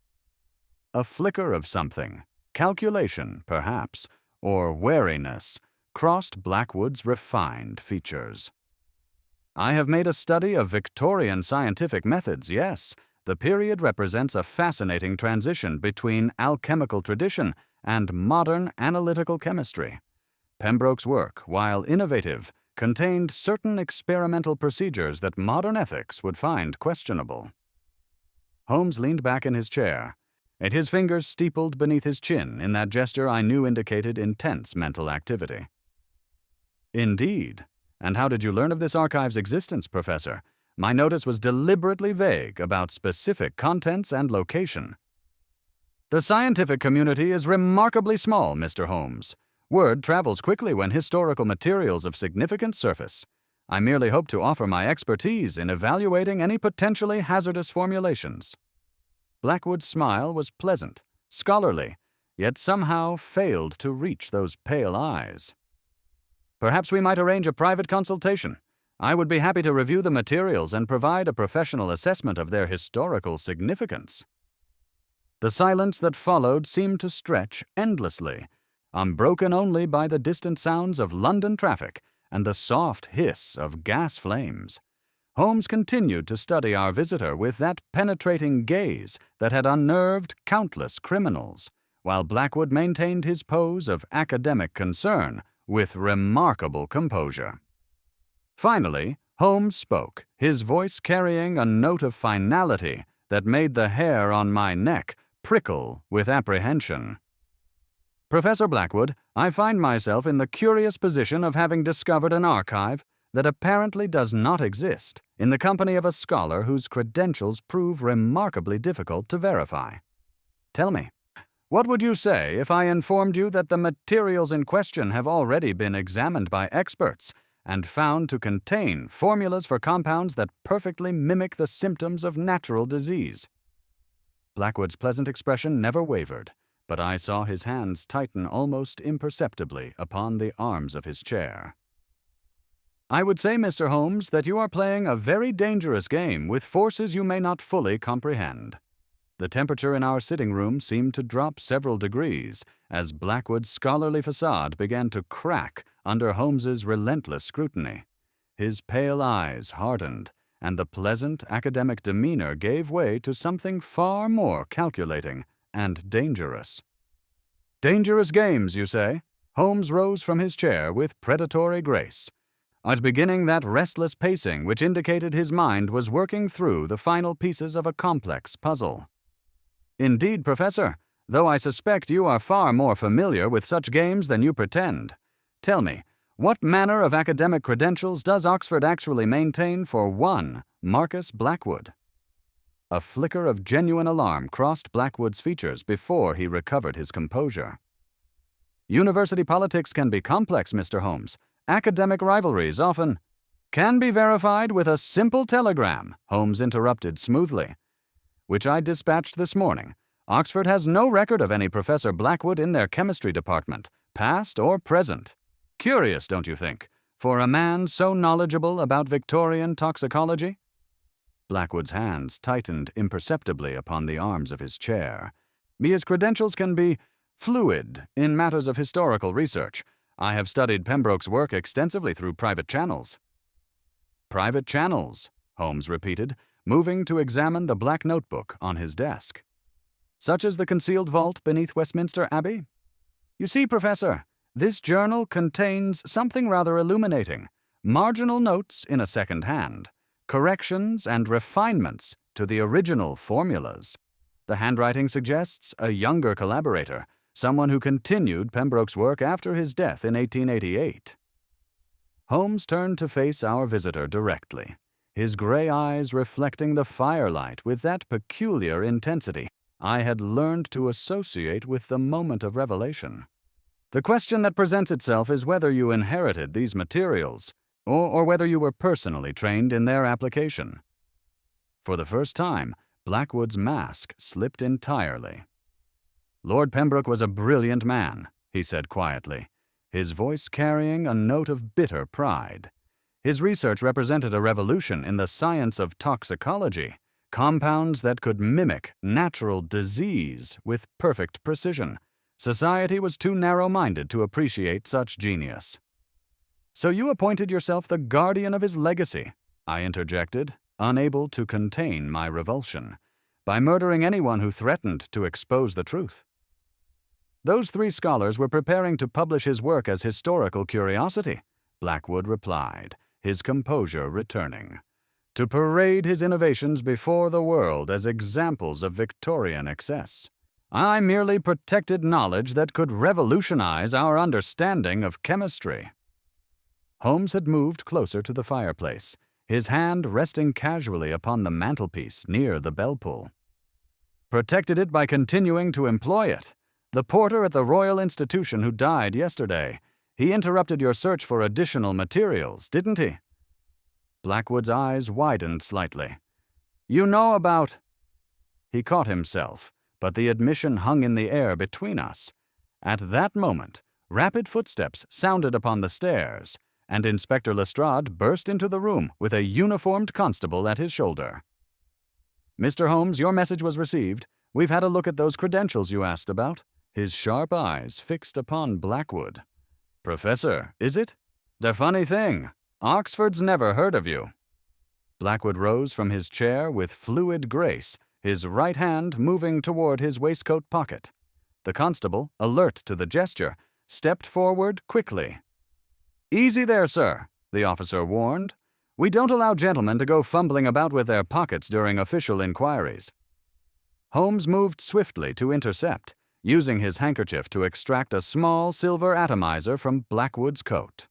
A flicker of something, calculation, perhaps, or wariness, crossed Blackwood's refined features. "I have made a study of Victorian scientific methods, yes. The period represents a fascinating transition between alchemical tradition and modern analytical chemistry. Pembroke's work, while innovative, contained certain experimental procedures that modern ethics would find questionable." Holmes leaned back in his chair, and his fingers steepled beneath his chin in that gesture I knew indicated intense mental activity. "Indeed. And how did you learn of this archive's existence, Professor? My notice was deliberately vague about specific contents and location." "The scientific community is remarkably small, Mr. Holmes. Word travels quickly when historical materials of significance surface. I merely hope to offer my expertise in evaluating any potentially hazardous formulations." Blackwood's smile was pleasant, scholarly, yet somehow failed to reach those pale eyes. "Perhaps we might arrange a private consultation. I would be happy to review the materials and provide a professional assessment of their historical significance." The silence that followed seemed to stretch endlessly, unbroken only by the distant sounds of London traffic and the soft hiss of gas flames. Holmes continued to study our visitor with that penetrating gaze that had unnerved countless criminals, while Blackwood maintained his pose of academic concern with remarkable composure. Finally, Holmes spoke, his voice carrying a note of finality that made the hair on my neck prickle with apprehension. "Professor Blackwood, I find myself in the curious position of having discovered an archive that apparently does not exist in the company of a scholar whose credentials prove remarkably difficult to verify. Tell me, what would you say if I informed you that the materials in question have already been examined by experts and found to contain formulas for compounds that perfectly mimic the symptoms of natural disease?" Blackwood's pleasant expression never wavered, but I saw his hands tighten almost imperceptibly upon the arms of his chair. I would say, Mr. Holmes, that you are playing a very dangerous game with forces you may not fully comprehend. The temperature in our sitting room seemed to drop several degrees as Blackwood's scholarly facade began to crack under Holmes's relentless scrutiny. His pale eyes hardened, and the pleasant academic demeanor gave way to something far more calculating and dangerous. Dangerous games, you say? Holmes rose from his chair with predatory grace, at beginning that restless pacing which indicated his mind was working through the final pieces of a complex puzzle. Indeed, Professor, though I suspect you are far more familiar with such games than you pretend. Tell me, what manner of academic credentials does Oxford actually maintain for one Marcus Blackwood? A flicker of genuine alarm crossed Blackwood's features before he recovered his composure. University politics can be complex, Mr. Holmes. Academic rivalries often can be verified with a simple telegram, Holmes interrupted smoothly, which I dispatched this morning. Oxford has no record of any Professor Blackwood in their chemistry department, past or present. Curious, don't you think, for a man so knowledgeable about Victorian toxicology? Blackwood's hands tightened imperceptibly upon the arms of his chair. His credentials can be fluid in matters of historical research. I have studied Pembroke's work extensively through private channels. Private channels, Holmes repeated, moving to examine the black notebook on his desk. Such as the concealed vault beneath Westminster Abbey? You see, Professor, this journal contains something rather illuminating. Marginal notes in a second hand, corrections and refinements to the original formulas. The handwriting suggests a younger collaborator, someone who continued Pembroke's work after his death in 1888. Holmes turned to face our visitor directly, his gray eyes reflecting the firelight with that peculiar intensity I had learned to associate with the moment of revelation. The question that presents itself is whether you inherited these materials, or whether you were personally trained in their application. For the first time, Blackwood's mask slipped entirely. Lord Pembroke was a brilliant man, he said quietly, his voice carrying a note of bitter pride. His research represented a revolution in the science of toxicology, compounds that could mimic natural disease with perfect precision. Society was too narrow-minded to appreciate such genius. So you appointed yourself the guardian of his legacy, I interjected, unable to contain my revulsion, by murdering anyone who threatened to expose the truth. Those three scholars were preparing to publish his work as historical curiosity, Blackwood replied, his composure returning, to parade his innovations before the world as examples of Victorian excess. I merely protected knowledge that could revolutionize our understanding of chemistry. Holmes had moved closer to the fireplace, his hand resting casually upon the mantelpiece near the bell-pull. Protected it by continuing to employ it. The porter at the Royal Institution who died yesterday, he interrupted your search for additional materials, didn't he? Blackwood's eyes widened slightly. You know about... He caught himself, but the admission hung in the air between us. At that moment, rapid footsteps sounded upon the stairs, and Inspector Lestrade burst into the room with a uniformed constable at his shoulder. Mr. Holmes, your message was received. We've had a look at those credentials you asked about. His sharp eyes fixed upon Blackwood. Professor, is it? The funny thing, Oxford's never heard of you. Blackwood rose from his chair with fluid grace, his right hand moving toward his waistcoat pocket. The constable, alert to the gesture, stepped forward quickly. Easy there, sir, the officer warned. We don't allow gentlemen to go fumbling about with their pockets during official inquiries. Holmes moved swiftly to intercept, using his handkerchief to extract a small silver atomizer from Blackwood's coat.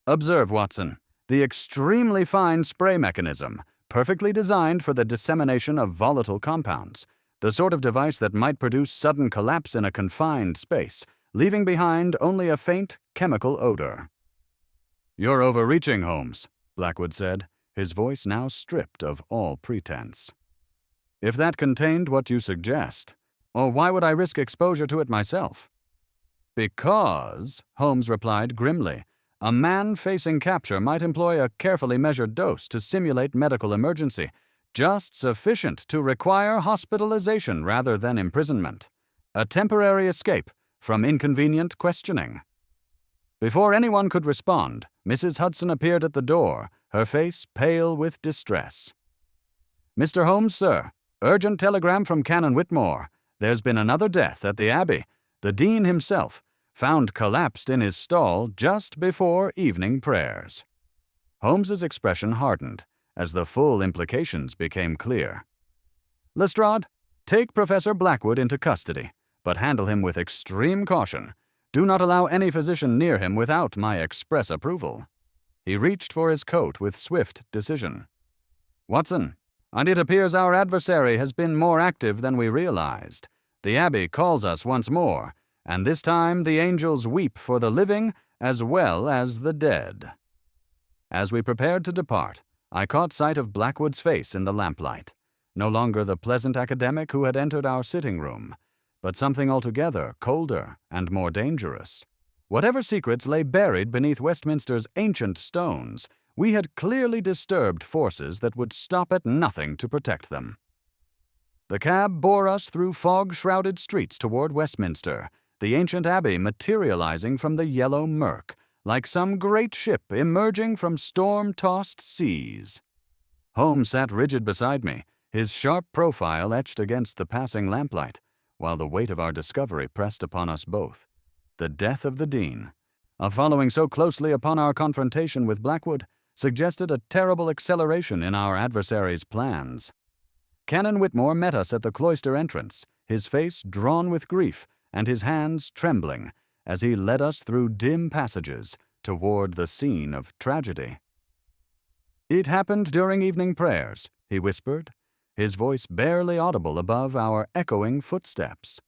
Observe, Watson, the extremely fine spray mechanism, perfectly designed for the dissemination of volatile compounds, the sort of device that might produce sudden collapse in a confined space, leaving behind only a faint chemical odor. You're overreaching, Holmes, Blackwood said, his voice now stripped of all pretense. If that contained what you suggest, or why would I risk exposure to it myself? Because, Holmes replied grimly, A man facing capture might employ a carefully measured dose to simulate medical emergency, just sufficient to require hospitalization rather than imprisonment. A temporary escape from inconvenient questioning. Before anyone could respond, Mrs. Hudson appeared at the door, her face pale with distress. "Mr. Holmes, sir. Urgent telegram from Canon Whitmore. There's been another death at the Abbey. The dean himself, found collapsed in his stall just before evening prayers." Holmes's expression hardened as the full implications became clear. "Lestrade, take Professor Blackwood into custody, but handle him with extreme caution. Do not allow any physician near him without my express approval." He reached for his coat with swift decision. "Watson, and it appears our adversary has been more active than we realized. The Abbey calls us once more, and this time the angels weep for the living as well as the dead." As we prepared to depart, I caught sight of Blackwood's face in the lamplight. No longer the pleasant academic who had entered our sitting room, but something altogether colder and more dangerous. Whatever secrets lay buried beneath Westminster's ancient stones, we had clearly disturbed forces that would stop at nothing to protect them. The cab bore us through fog-shrouded streets toward Westminster, the ancient abbey materializing from the yellow murk, like some great ship emerging from storm-tossed seas. Holmes sat rigid beside me, his sharp profile etched against the passing lamplight, while the weight of our discovery pressed upon us both. The death of the dean, following so closely upon our confrontation with Blackwood, suggested a terrible acceleration in our adversary's plans. Canon Whitmore met us at the cloister entrance, his face drawn with grief and his hands trembling, as he led us through dim passages toward the scene of tragedy. "It happened during evening prayers," he whispered, his voice barely audible above our echoing footsteps.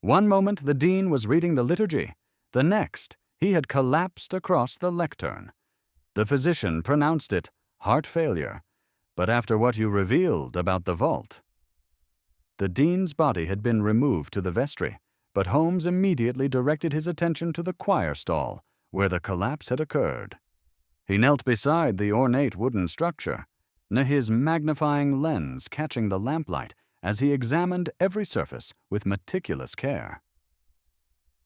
"One moment the dean was reading the liturgy, the next he had collapsed across the lectern. The physician pronounced it heart failure, but after what you revealed about the vault—" The dean's body had been removed to the vestry, but Holmes immediately directed his attention to the choir stall, where the collapse had occurred. He knelt beside the ornate wooden structure, his magnifying lens catching the lamplight as he examined every surface with meticulous care.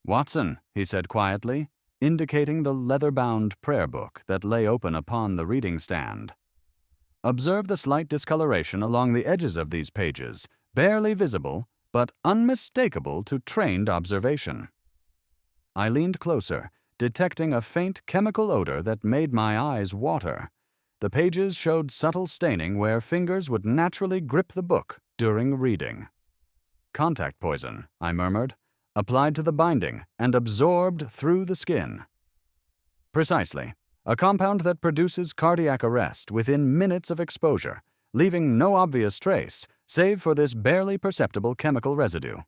"Watson," he said quietly, indicating the leather-bound prayer book that lay open upon the reading stand. "Observe the slight discoloration along the edges of these pages, barely visible, but unmistakable to trained observation." I leaned closer, detecting a faint chemical odor that made my eyes water. The pages showed subtle staining where fingers would naturally grip the book during reading. "Contact poison," I murmured, "applied to the binding and absorbed through the skin." "Precisely. A compound that produces cardiac arrest within minutes of exposure, leaving no obvious trace, save for this barely perceptible chemical residue."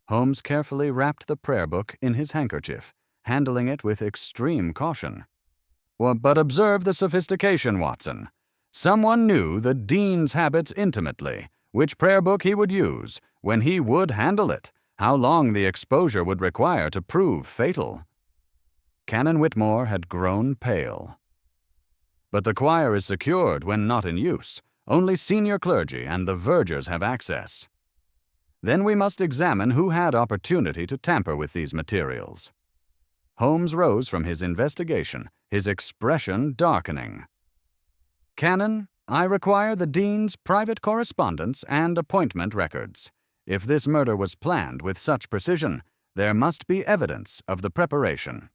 Holmes carefully wrapped the prayer book in his handkerchief, handling it with extreme caution. "But observe the sophistication, Watson. Someone knew the dean's habits intimately, which prayer book he would use, when he would handle it, how long the exposure would require to prove fatal." Canon Whitmore had grown pale. "But the choir is secured when not in use. Only senior clergy and the vergers have access." "Then we must examine who had opportunity to tamper with these materials." Holmes rose from his investigation, his expression darkening. "Canon, I require the dean's private correspondence and appointment records. If this murder was planned with such precision, there must be evidence of the preparation."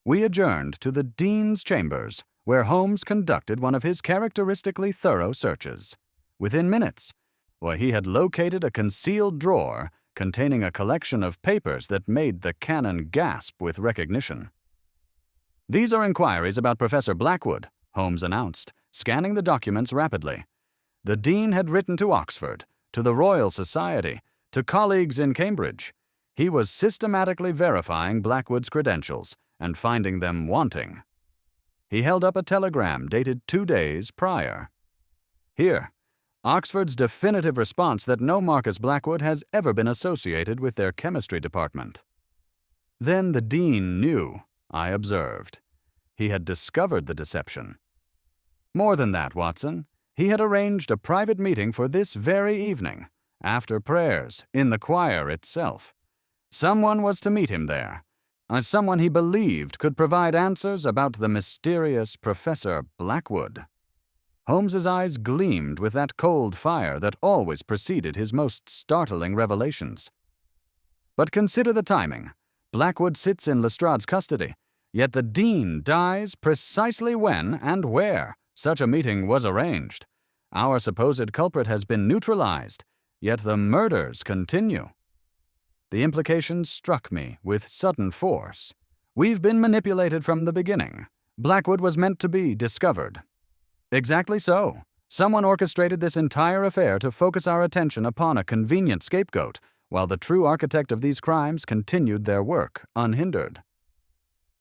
We adjourned to the dean's chambers, where Holmes conducted one of his characteristically thorough searches. Within minutes, he had located a concealed drawer containing a collection of papers that made the canon gasp with recognition. "These are inquiries about Professor Blackwood," Holmes announced, scanning the documents rapidly. The dean had written to Oxford, to the Royal Society, to colleagues in Cambridge. He was systematically verifying Blackwood's credentials and finding them wanting. He held up a telegram dated 2 days prior. "Here, Oxford's definitive response that no Marcus Blackwood has ever been associated with their chemistry department." Then the dean knew. I observed. He had discovered the deception. More than that, Watson. He had arranged a private meeting for this very evening, after prayers, in the choir itself. Someone was to meet him there. Someone he believed could provide answers about the mysterious Professor Blackwood. Holmes's eyes gleamed with that cold fire that always preceded his most startling revelations. But consider the timing. Blackwood sits in Lestrade's custody, yet the Dean dies precisely when and where such a meeting was arranged. Our supposed culprit has been neutralized, yet the murders continue. The implications struck me with sudden force. We've been manipulated from the beginning. Blackwood was meant to be discovered. Exactly so. Someone orchestrated this entire affair to focus our attention upon a convenient scapegoat, while the true architect of these crimes continued their work unhindered.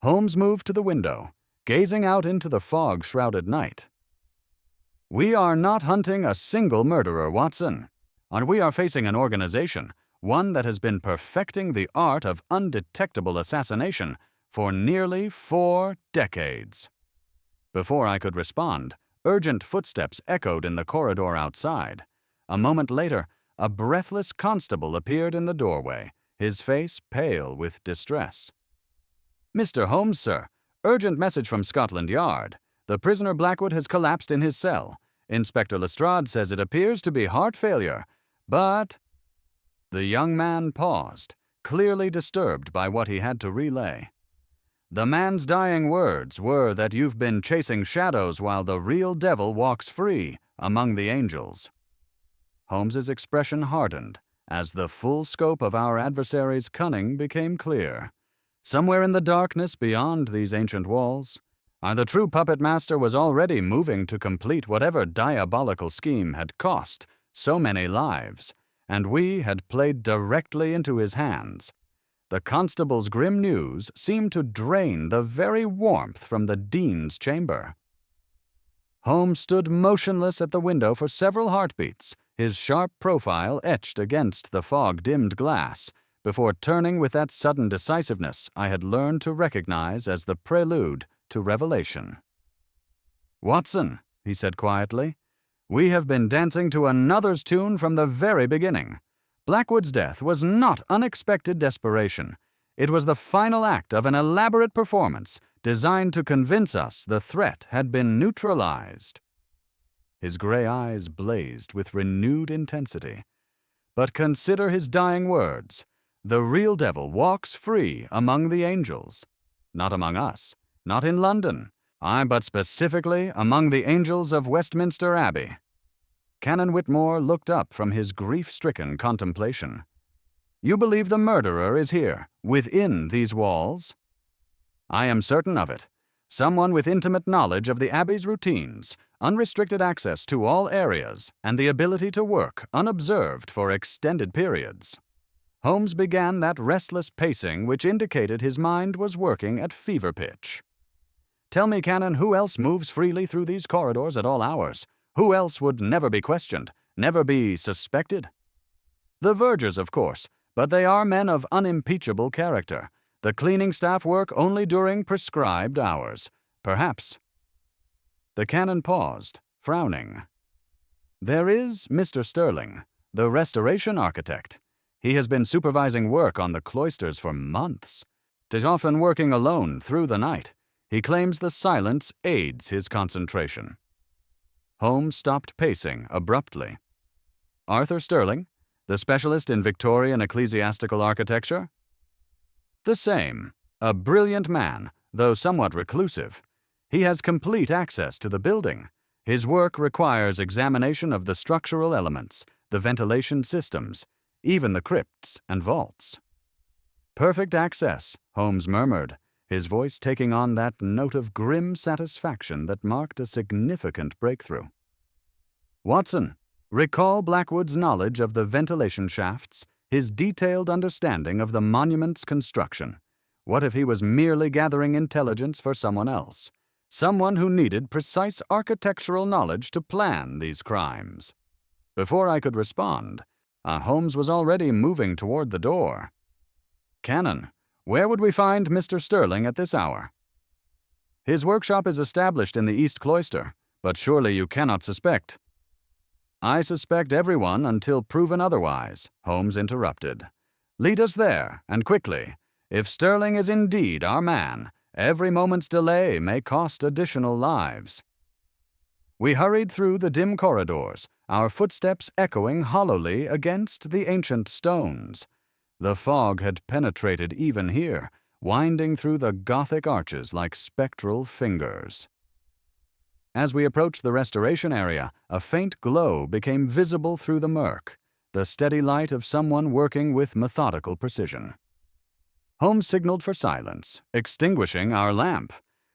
Holmes moved to the window, gazing out into the fog-shrouded night. We are not hunting a single murderer, Watson, and we are facing an organization, one that has been perfecting the art of undetectable assassination for nearly 4 decades. Before I could respond, urgent footsteps echoed in the corridor outside. A moment later, a breathless constable appeared in the doorway, his face pale with distress. Mr. Holmes, sir. Urgent message from Scotland Yard. The prisoner Blackwood has collapsed in his cell. Inspector Lestrade says it appears to be heart failure, but— The young man paused, clearly disturbed by what he had to relay. The man's dying words were that you've been chasing shadows while the real devil walks free among the angels. Holmes's expression hardened as the full scope of our adversary's cunning became clear. Somewhere in the darkness beyond these ancient walls, the true puppet master was already moving to complete whatever diabolical scheme had cost so many lives, and we had played directly into his hands. The constable's grim news seemed to drain the very warmth from the Dean's chamber. Holmes stood motionless at the window for several heartbeats, his sharp profile etched against the fog-dimmed glass, before turning with that sudden decisiveness I had learned to recognize as the prelude to revelation. "Watson," he said quietly, "we have been dancing to another's tune from the very beginning. Blackwood's death was not unexpected desperation. It was the final act of an elaborate performance designed to convince us the threat had been neutralized." His gray eyes blazed with renewed intensity. But consider his dying words. The real devil walks free among the angels. Not among us, not in London, but specifically among the angels of Westminster Abbey. Canon Whitmore looked up from his grief-stricken contemplation. "You believe the murderer is here, within these walls?" "I am certain of it. Someone with intimate knowledge of the Abbey's routines, unrestricted access to all areas, and the ability to work unobserved for extended periods." Holmes began that restless pacing which indicated his mind was working at fever pitch. "Tell me, Canon, who else moves freely through these corridors at all hours? Who else would never be questioned, never be suspected?" "The vergers, of course, but they are men of unimpeachable character. The cleaning staff work only during prescribed hours. Perhaps." The canon paused, frowning. "There is Mr. Sterling, the restoration architect. He has been supervising work on the cloisters for months. 'Tis often working alone through the night. He claims the silence aids his concentration." Holmes stopped pacing abruptly. "Arthur Sterling, the specialist in Victorian ecclesiastical architecture?" "The same. A brilliant man, though somewhat reclusive. He has complete access to the building. His work requires examination of the structural elements, the ventilation systems, even the crypts and vaults." "Perfect access," Holmes murmured, his voice taking on that note of grim satisfaction that marked a significant breakthrough. "Watson, recall Blackwood's knowledge of the ventilation shafts, his detailed understanding of the monument's construction. What if he was merely gathering intelligence for someone else? Someone who needed precise architectural knowledge to plan these crimes?" Before I could respond, Holmes was already moving toward the door. "Canon, Where would we find Mr. Sterling at this hour?" "His workshop is established in the East Cloister, but surely you cannot suspect—" "I suspect everyone until proven otherwise," Holmes interrupted. "Lead us there, and quickly. If Sterling is indeed our man, every moment's delay may cost additional lives." We hurried through the dim corridors, our footsteps echoing hollowly against the ancient stones. The fog had penetrated even here, winding through the Gothic arches like spectral fingers. As we approached the restoration area, a faint glow became visible through the murk, the steady light of someone working with methodical precision. Holmes signaled for silence, extinguishing our lamp.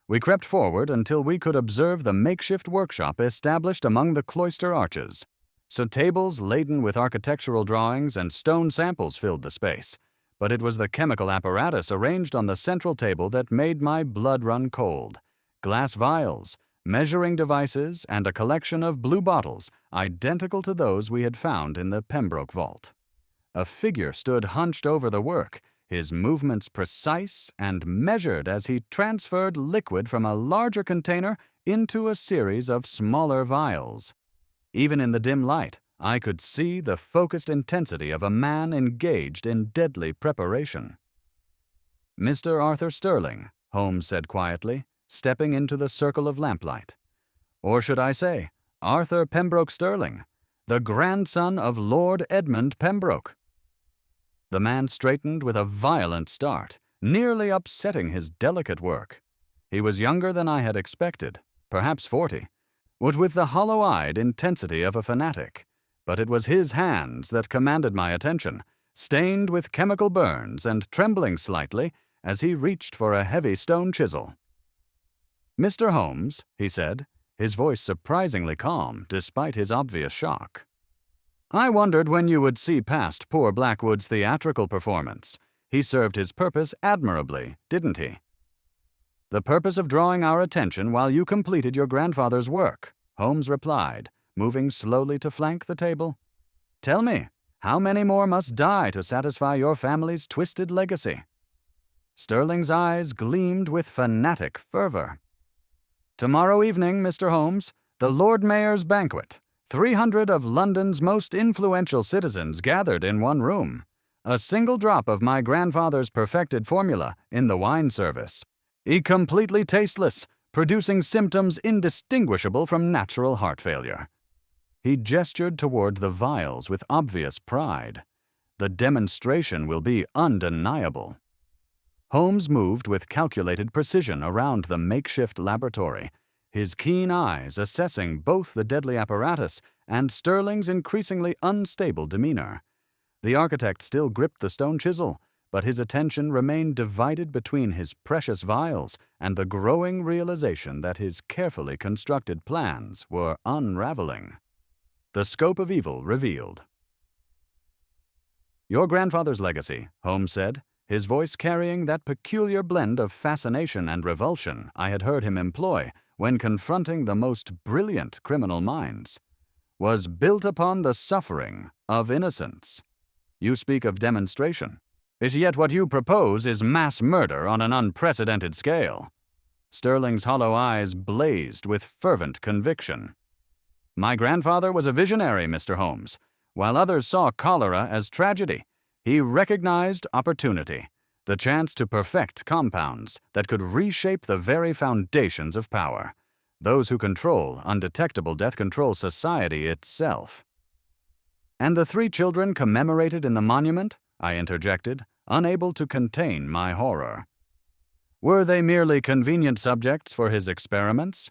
We crept forward until we could observe the makeshift workshop established among the cloister arches. So tables laden with architectural drawings and stone samples filled the space, but it was the chemical apparatus arranged on the central table that made my blood run cold. Glass vials, measuring devices, and a collection of blue bottles identical to those we had found in the Pembroke vault. A figure stood hunched over the work, his movements precise and measured as he transferred liquid from a larger container into a series of smaller vials. Even in the dim light, I could see the focused intensity of a man engaged in deadly preparation. "Mr. Arthur Sterling," Holmes said quietly, stepping into the circle of lamplight. "Or should I say, Arthur Pembroke Sterling, the grandson of Lord Edmund Pembroke." The man straightened with a violent start, nearly upsetting his delicate work. He was younger than I had expected, perhaps 40, was with the hollow-eyed intensity of a fanatic, but it was his hands that commanded my attention, stained with chemical burns and trembling slightly as he reached for a heavy stone chisel. "Mr. Holmes," he said, his voice surprisingly calm despite his obvious shock. "I wondered when you would see past poor Blackwood's theatrical performance. He served his purpose admirably, didn't he?" "The purpose of drawing our attention while you completed your grandfather's work," Holmes replied, moving slowly to flank the table. "Tell me, how many more must die to satisfy your family's twisted legacy?" Sterling's eyes gleamed with fanatic fervor. "Tomorrow evening, Mr. Holmes, the Lord Mayor's banquet. 300 of London's most influential citizens gathered in one room. A single drop of my grandfather's perfected formula in the wine service. Completely tasteless, producing symptoms indistinguishable from natural heart failure." He gestured toward the vials with obvious pride. "The demonstration will be undeniable." Holmes moved with calculated precision around the makeshift laboratory, his keen eyes assessing both the deadly apparatus and Sterling's increasingly unstable demeanor. The architect still gripped the stone chisel, but his attention remained divided between his precious vials and the growing realization that his carefully constructed plans were unraveling. The scope of evil revealed. "Your grandfather's legacy," Holmes said, his voice carrying that peculiar blend of fascination and revulsion I had heard him employ when confronting the most brilliant criminal minds, "was built upon the suffering of innocence. You speak of demonstration. Yet what you propose is mass murder on an unprecedented scale." Sterling's hollow eyes blazed with fervent conviction. "My grandfather was a visionary, Mr. Holmes. While others saw cholera as tragedy, he recognized opportunity, the chance to perfect compounds that could reshape the very foundations of power. Those who control undetectable death control society itself." "And the 3 children commemorated in the monument?" I interjected, unable to contain my horror. "Were they merely convenient subjects for his experiments?"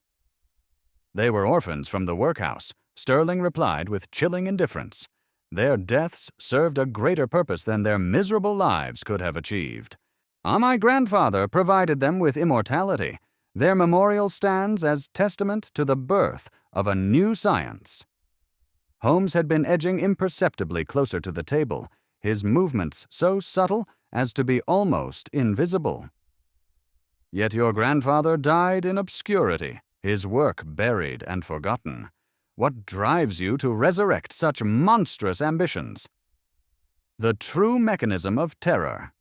"They were orphans from the workhouse," Sterling replied with chilling indifference. "Their deaths served a greater purpose than their miserable lives could have achieved. My grandfather provided them with immortality. Their memorial stands as testament to the birth of a new science." Holmes had been edging imperceptibly closer to the table, his movements so subtle as to be almost invisible. "Yet your grandfather died in obscurity, his work buried and forgotten. What drives you to resurrect such monstrous ambitions?" "The true mechanism of terror."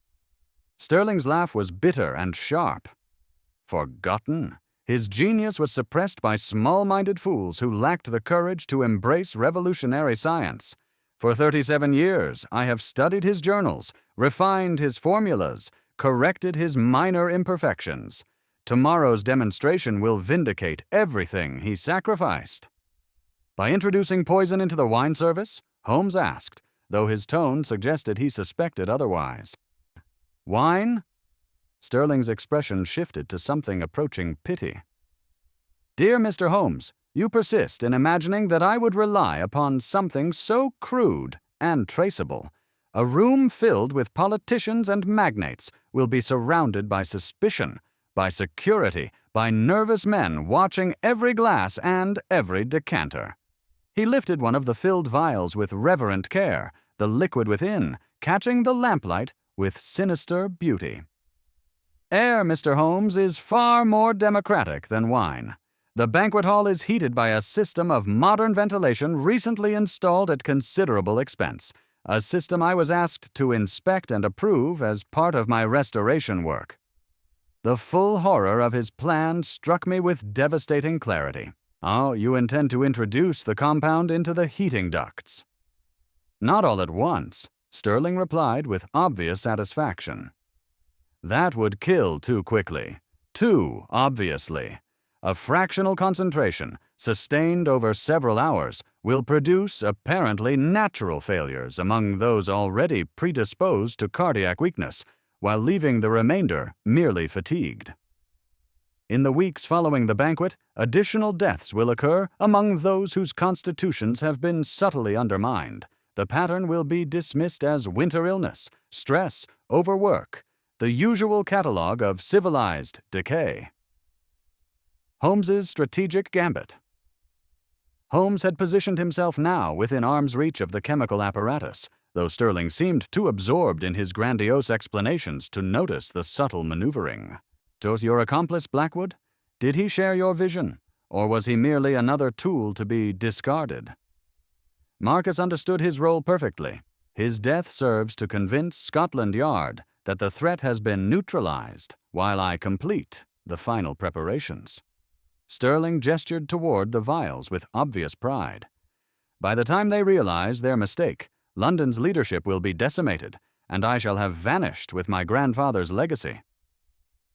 Sterling's laugh was bitter and sharp. Forgotten? His genius was suppressed by small-minded fools who lacked the courage to embrace revolutionary science. For 37 years, I have studied his journals, refined his formulas, corrected his minor imperfections. Tomorrow's demonstration will vindicate everything he sacrificed. By introducing poison into the wine service, Holmes asked, though his tone suggested he suspected otherwise. Wine? Sterling's expression shifted to something approaching pity. Dear Mr. Holmes, you persist in imagining that I would rely upon something so crude and traceable. A room filled with politicians and magnates will be surrounded by suspicion, by security, by nervous men watching every glass and every decanter. He lifted one of the filled vials with reverent care, the liquid within catching the lamplight with sinister beauty. Air, Mr. Holmes, is far more democratic than wine. The banquet hall is heated by a system of modern ventilation recently installed at considerable expense, a system I was asked to inspect and approve as part of my restoration work. The full horror of his plan struck me with devastating clarity. Oh, you intend to introduce the compound into the heating ducts. Not all at once, Sterling replied with obvious satisfaction. That would kill too quickly, too obviously. A fractional concentration, sustained over several hours, will produce apparently natural failures among those already predisposed to cardiac weakness, while leaving the remainder merely fatigued. In the weeks following the banquet, additional deaths will occur among those whose constitutions have been subtly undermined. The pattern will be dismissed as winter illness, stress, overwork, the usual catalogue of civilized decay. Holmes's strategic gambit. Holmes had positioned himself now within arm's reach of the chemical apparatus, though Sterling seemed too absorbed in his grandiose explanations to notice the subtle maneuvering. To your accomplice, Blackwood? Did he share your vision, or was he merely another tool to be discarded? Marcus understood his role perfectly. His death serves to convince Scotland Yard that the threat has been neutralized, while I complete the final preparations. Sterling gestured toward the vials with obvious pride. By the time they realize their mistake, London's leadership will be decimated, and I shall have vanished with my grandfather's legacy.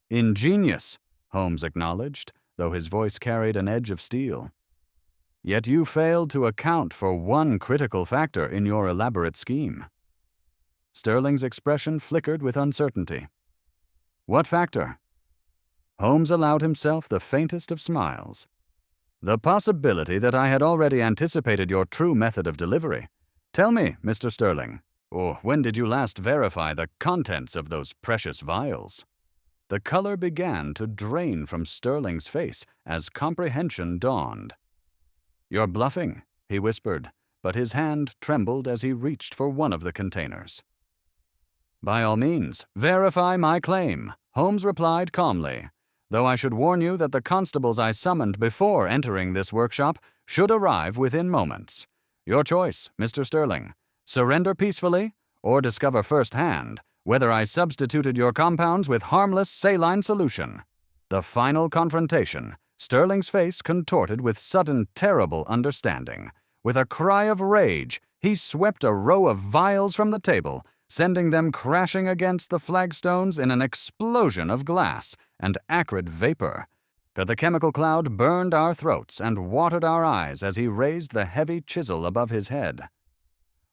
Ingenious, Holmes acknowledged, though his voice carried an edge of steel. Yet you failed to account for one critical factor in your elaborate scheme. Sterling's expression flickered with uncertainty. What factor? Holmes allowed himself the faintest of smiles. The possibility that I had already anticipated your true method of delivery. Tell me, Mr. Sterling, or when did you last verify the contents of those precious vials? The color began to drain from Sterling's face as comprehension dawned. You're bluffing, he whispered, but his hand trembled as he reached for one of the containers. By all means, verify my claim, Holmes replied calmly, though I should warn you that the constables I summoned before entering this workshop should arrive within moments. Your choice, Mr. Sterling. Surrender peacefully, or discover firsthand whether I substituted your compounds with harmless saline solution. The final confrontation, Sterling's face contorted with sudden terrible understanding. With a cry of rage, he swept a row of vials from the table, sending them crashing against the flagstones in an explosion of glass and acrid vapor. The chemical cloud burned our throats and watered our eyes as he raised the heavy chisel above his head.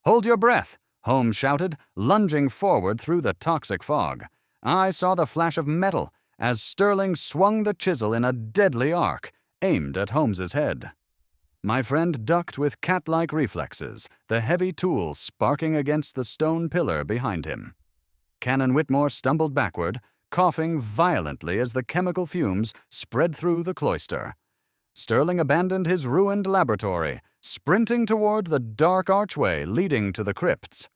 Hold your breath, Holmes shouted, lunging forward through the toxic fog. I saw the flash of metal as Sterling swung the chisel in a deadly arc, aimed at Holmes's head. My friend ducked with cat-like reflexes, the heavy tool sparking against the stone pillar behind him. Canon Whitmore stumbled backward, coughing violently as the chemical fumes spread through the cloister. Sterling abandoned his ruined laboratory, sprinting toward the dark archway leading to the crypts.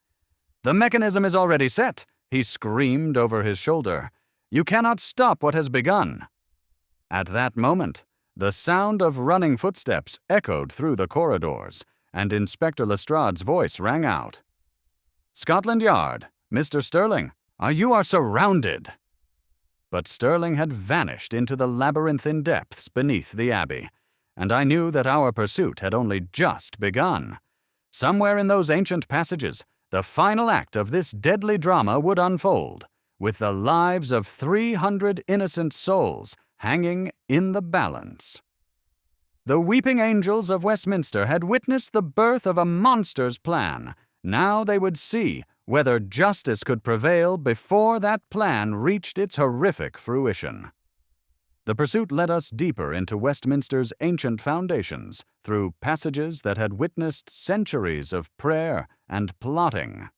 The mechanism is already set, he screamed over his shoulder. You cannot stop what has begun. At that moment, the sound of running footsteps echoed through the corridors, and Inspector Lestrade's voice rang out. Scotland Yard, Mr. Sterling, You are surrounded." But Sterling had vanished into the labyrinthine depths beneath the Abbey, and I knew that our pursuit had only just begun. Somewhere in those ancient passages, the final act of this deadly drama would unfold, with the lives of 300 innocent souls hanging in the balance. The weeping angels of Westminster had witnessed the birth of a monster's plan. Now they would see whether justice could prevail before that plan reached its horrific fruition. The pursuit led us deeper into Westminster's ancient foundations, through passages that had witnessed centuries of prayer and plotting.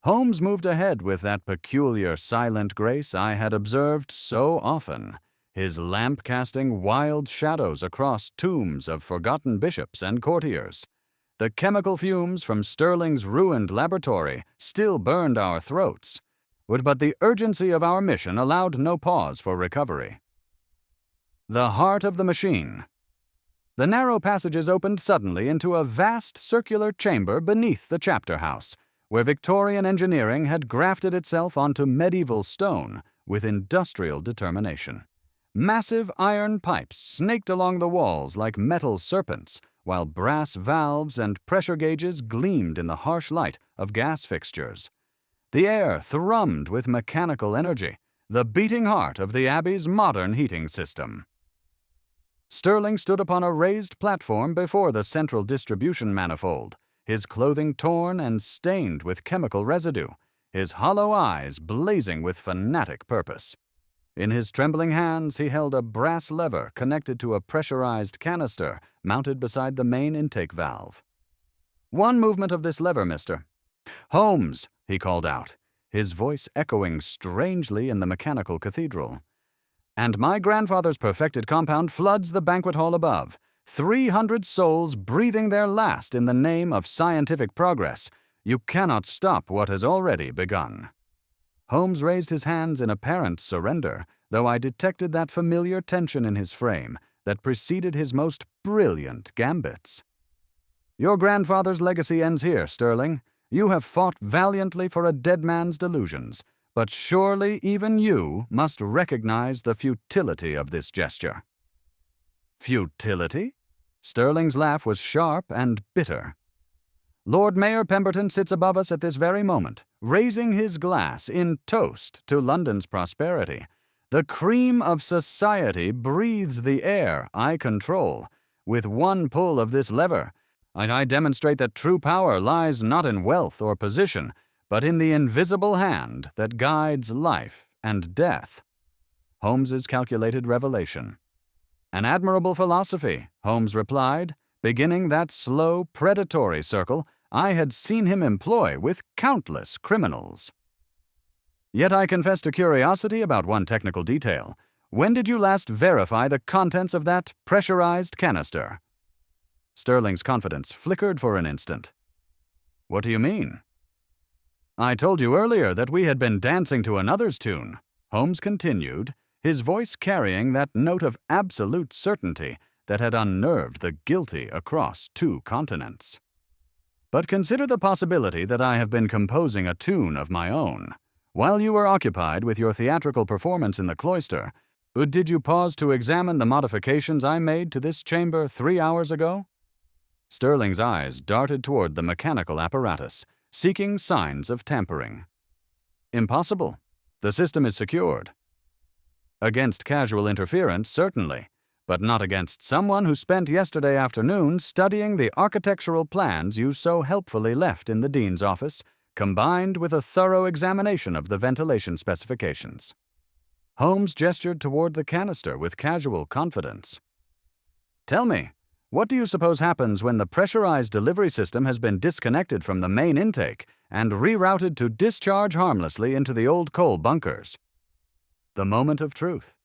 Holmes moved ahead with that peculiar silent grace I had observed so often, his lamp casting wild shadows across tombs of forgotten bishops and courtiers. The chemical fumes from Sterling's ruined laboratory still burned our throats, but the urgency of our mission allowed no pause for recovery. The heart of the machine. The narrow passages opened suddenly into a vast circular chamber beneath the chapter house, where Victorian engineering had grafted itself onto medieval stone with industrial determination. Massive iron pipes snaked along the walls like metal serpents, while brass valves and pressure gauges gleamed in the harsh light of gas fixtures. The air thrummed with mechanical energy, the beating heart of the Abbey's modern heating system. Sterling stood upon a raised platform before the central distribution manifold, his clothing torn and stained with chemical residue, his hollow eyes blazing with fanatic purpose. In his trembling hands he held a brass lever connected to a pressurized canister mounted beside the main intake valve. "One movement of this lever, mister." "Holmes," he called out, his voice echoing strangely in the mechanical cathedral. "And my grandfather's perfected compound floods the banquet hall above, 300 souls breathing their last in the name of scientific progress. You cannot stop what has already begun." Holmes raised his hands in apparent surrender, though I detected that familiar tension in his frame that preceded his most brilliant gambits. "Your grandfather's legacy ends here, Sterling. You have fought valiantly for a dead man's delusions, but surely even you must recognize the futility of this gesture." "Futility?" Sterling's laugh was sharp and bitter. "Lord Mayor Pemberton sits above us at this very moment, raising his glass in toast to London's prosperity. The cream of society breathes the air I control. With one pull of this lever, I demonstrate that true power lies not in wealth or position, but in the invisible hand that guides life and death." Holmes's calculated revelation. "An admirable philosophy," Holmes replied, beginning that slow, predatory circle I had seen him employ with countless criminals. "Yet I confess to curiosity about one technical detail. When did you last verify the contents of that pressurized canister?" Sterling's confidence flickered for an instant. "What do you mean?" "I told you earlier that we had been dancing to another's tune," Holmes continued, his voice carrying that note of absolute certainty that had unnerved the guilty across 2 continents. "But consider the possibility that I have been composing a tune of my own. While you were occupied with your theatrical performance in the cloister, did you pause to examine the modifications I made to this chamber 3 hours ago?" Sterling's eyes darted toward the mechanical apparatus, seeking signs of tampering. "Impossible. The system is secured." "Against casual interference, certainly, but not against someone who spent yesterday afternoon studying the architectural plans you so helpfully left in the dean's office, combined with a thorough examination of the ventilation specifications." Holmes gestured toward the canister with casual confidence. "Tell me, what do you suppose happens when the pressurized delivery system has been disconnected from the main intake and rerouted to discharge harmlessly into the old coal bunkers?" The moment of truth.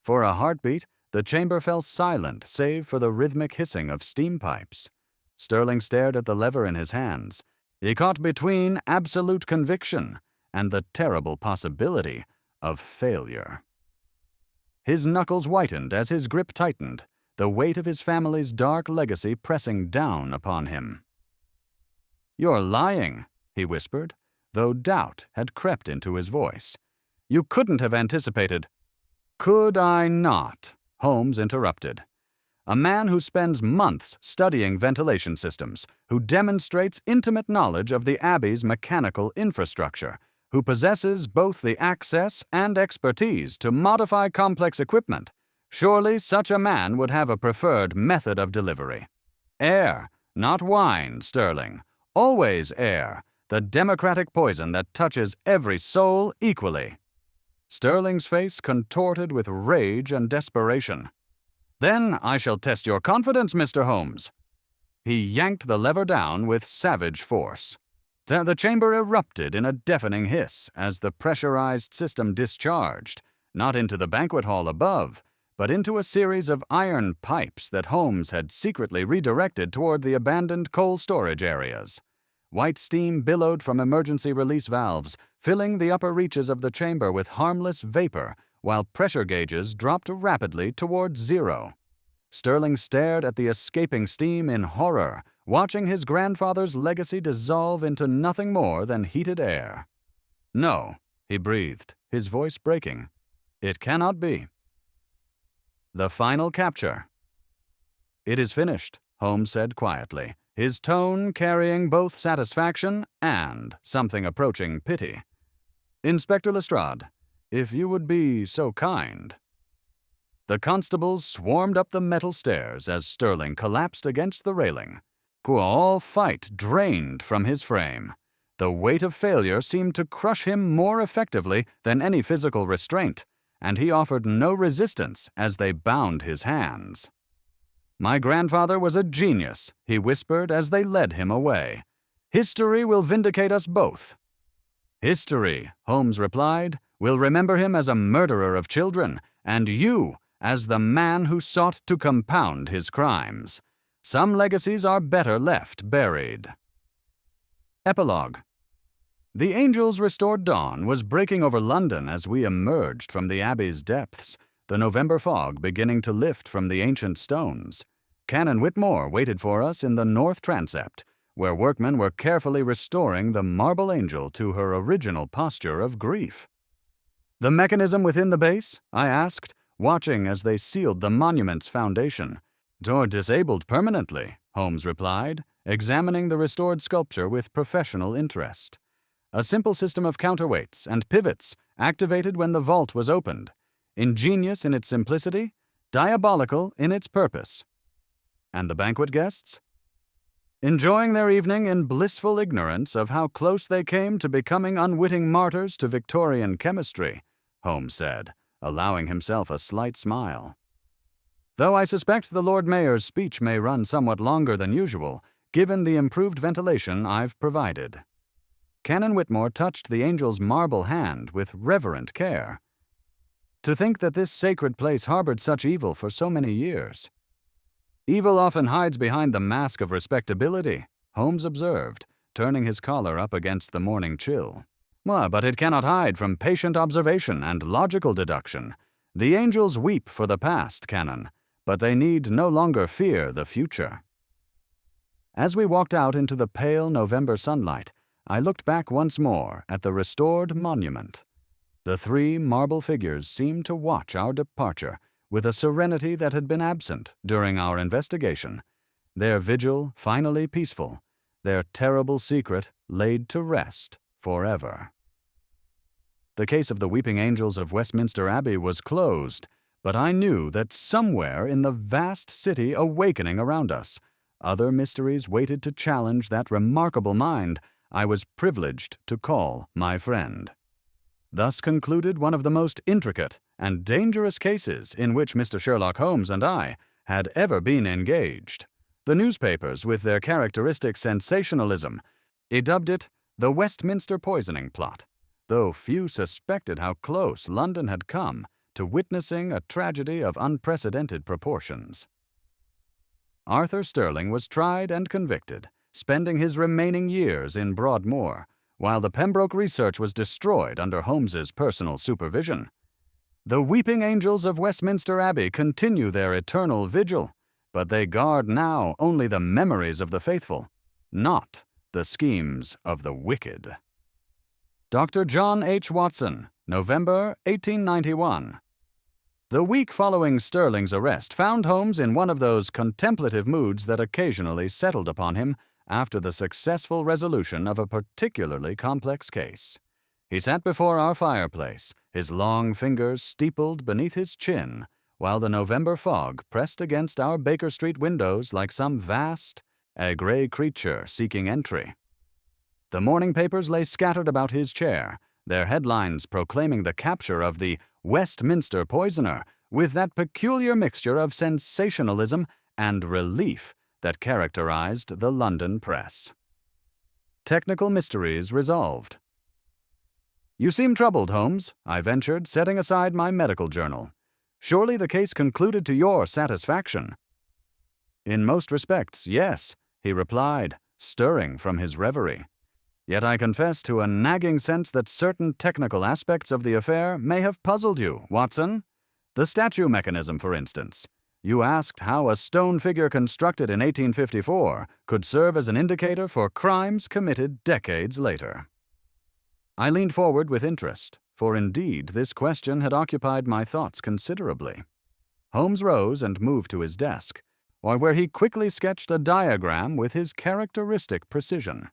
For a heartbeat, the chamber fell silent save for the rhythmic hissing of steam pipes. Sterling stared at the lever in his hands. He caught between absolute conviction and the terrible possibility of failure. His knuckles whitened as his grip tightened, the weight of his family's dark legacy pressing down upon him. "You're lying," he whispered, though doubt had crept into his voice. "You couldn't have anticipated—" "Could I not?" Holmes interrupted. "A man who spends months studying ventilation systems, who demonstrates intimate knowledge of the Abbey's mechanical infrastructure, who possesses both the access and expertise to modify complex equipment, surely such a man would have a preferred method of delivery. Air, not wine, Sterling. Always air, the democratic poison that touches every soul equally." Sterling's face contorted with rage and desperation. "Then I shall test your confidence, Mr. Holmes." He yanked the lever down with savage force. The chamber erupted in a deafening hiss as the pressurized system discharged, not into the banquet hall above, but into a series of iron pipes that Holmes had secretly redirected toward the abandoned coal storage areas. White steam billowed from emergency release valves, filling the upper reaches of the chamber with harmless vapor, while pressure gauges dropped rapidly toward zero. Sterling stared at the escaping steam in horror, watching his grandfather's legacy dissolve into nothing more than heated air. "No," he breathed, his voice breaking. "It cannot be." The final capture. "It is finished," Holmes said quietly, his tone carrying both satisfaction and something approaching pity. "Inspector Lestrade, if you would be so kind." The constables swarmed up the metal stairs as Sterling collapsed against the railing. All fight drained from his frame. The weight of failure seemed to crush him more effectively than any physical restraint, and he offered no resistance as they bound his hands. "My grandfather was a genius," he whispered as they led him away. "History will vindicate us both." "History," Holmes replied, "will remember him as a murderer of children, and you as the man who sought to compound his crimes. Some legacies are better left buried." Epilogue. The angel's restored dawn was breaking over London as we emerged from the Abbey's depths, the November fog beginning to lift from the ancient stones. Canon Whitmore waited for us in the north transept, where workmen were carefully restoring the marble angel to her original posture of grief. "The mechanism within the base?" I asked, watching as they sealed the monument's foundation. "Or disabled permanently," Holmes replied, examining the restored sculpture with professional interest. "A simple system of counterweights and pivots activated when the vault was opened. Ingenious in its simplicity, diabolical in its purpose." "And the banquet guests?" "Enjoying their evening in blissful ignorance of how close they came to becoming unwitting martyrs to Victorian chemistry," Holmes said, allowing himself a slight smile. "Though I suspect the Lord Mayor's speech may run somewhat longer than usual, given the improved ventilation I've provided." Canon Whitmore touched the angel's marble hand with reverent care. "To think that this sacred place harbored such evil for so many years." "Evil often hides behind the mask of respectability," Holmes observed, turning his collar up against the morning chill. "But it cannot hide from patient observation and logical deduction. The angels weep for the past, Canon, but they need no longer fear the future." As we walked out into the pale November sunlight, I looked back once more at the restored monument. The three marble figures seemed to watch our departure with a serenity that had been absent during our investigation, their vigil finally peaceful, their terrible secret laid to rest forever. The case of the Weeping Angels of Westminster Abbey was closed, but I knew that somewhere in the vast city awakening around us, other mysteries waited to challenge that remarkable mind I was privileged to call my friend. Thus concluded one of the most intricate and dangerous cases in which Mr. Sherlock Holmes and I had ever been engaged. The newspapers, with their characteristic sensationalism, dubbed it the Westminster poisoning plot, though few suspected how close London had come to witnessing a tragedy of unprecedented proportions. Arthur Sterling was tried and convicted, spending his remaining years in Broadmoor, while the Pembroke research was destroyed under Holmes's personal supervision. The Weeping Angels of Westminster Abbey continue their eternal vigil, but they guard now only the memories of the faithful, not the schemes of the wicked. Dr. John H. Watson, November 1891. The week following Sterling's arrest found Holmes in one of those contemplative moods that occasionally settled upon him after the successful resolution of a particularly complex case. He sat before our fireplace, his long fingers steepled beneath his chin, while the November fog pressed against our Baker Street windows like some vast, gray creature seeking entry. The morning papers lay scattered about his chair, their headlines proclaiming the capture of the Westminster poisoner with that peculiar mixture of sensationalism and relief that characterized the London press. Technical mysteries resolved. "You seem troubled, Holmes," I ventured, setting aside my medical journal. "Surely the case concluded to your satisfaction." "In most respects, yes," he replied, stirring from his reverie. "Yet I confess to a nagging sense that certain technical aspects of the affair may have puzzled you, Watson. The statue mechanism, for instance. You asked how a stone figure constructed in 1854 could serve as an indicator for crimes committed decades later." I leaned forward with interest, for indeed this question had occupied my thoughts considerably. Holmes rose and moved to his desk, where he quickly sketched a diagram with his characteristic precision.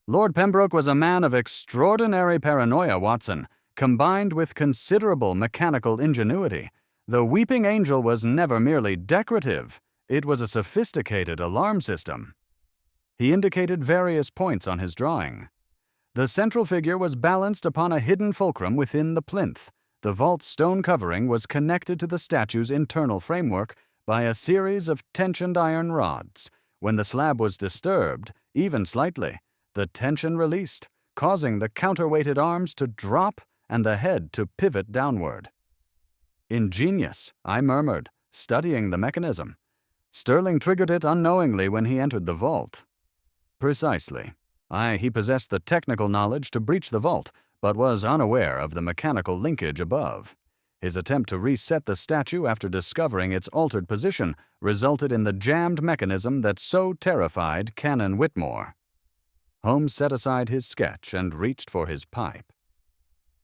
"Lord Pembroke was a man of extraordinary paranoia, Watson, combined with considerable mechanical ingenuity. The Weeping Angel was never merely decorative, it was a sophisticated alarm system." He indicated various points on his drawing. The central figure was balanced upon a hidden fulcrum within the plinth. The vault's stone covering was connected to the statue's internal framework by a series of tensioned iron rods. When the slab was disturbed, even slightly, the tension released, causing the counterweighted arms to drop and the head to pivot downward. "Ingenious," I murmured, studying the mechanism. "Sterling triggered it unknowingly when he entered the vault." "Precisely. He possessed the technical knowledge to breach the vault, but was unaware of the mechanical linkage above. His attempt to reset the statue after discovering its altered position resulted in the jammed mechanism that so terrified Canon Whitmore." Holmes set aside his sketch and reached for his pipe.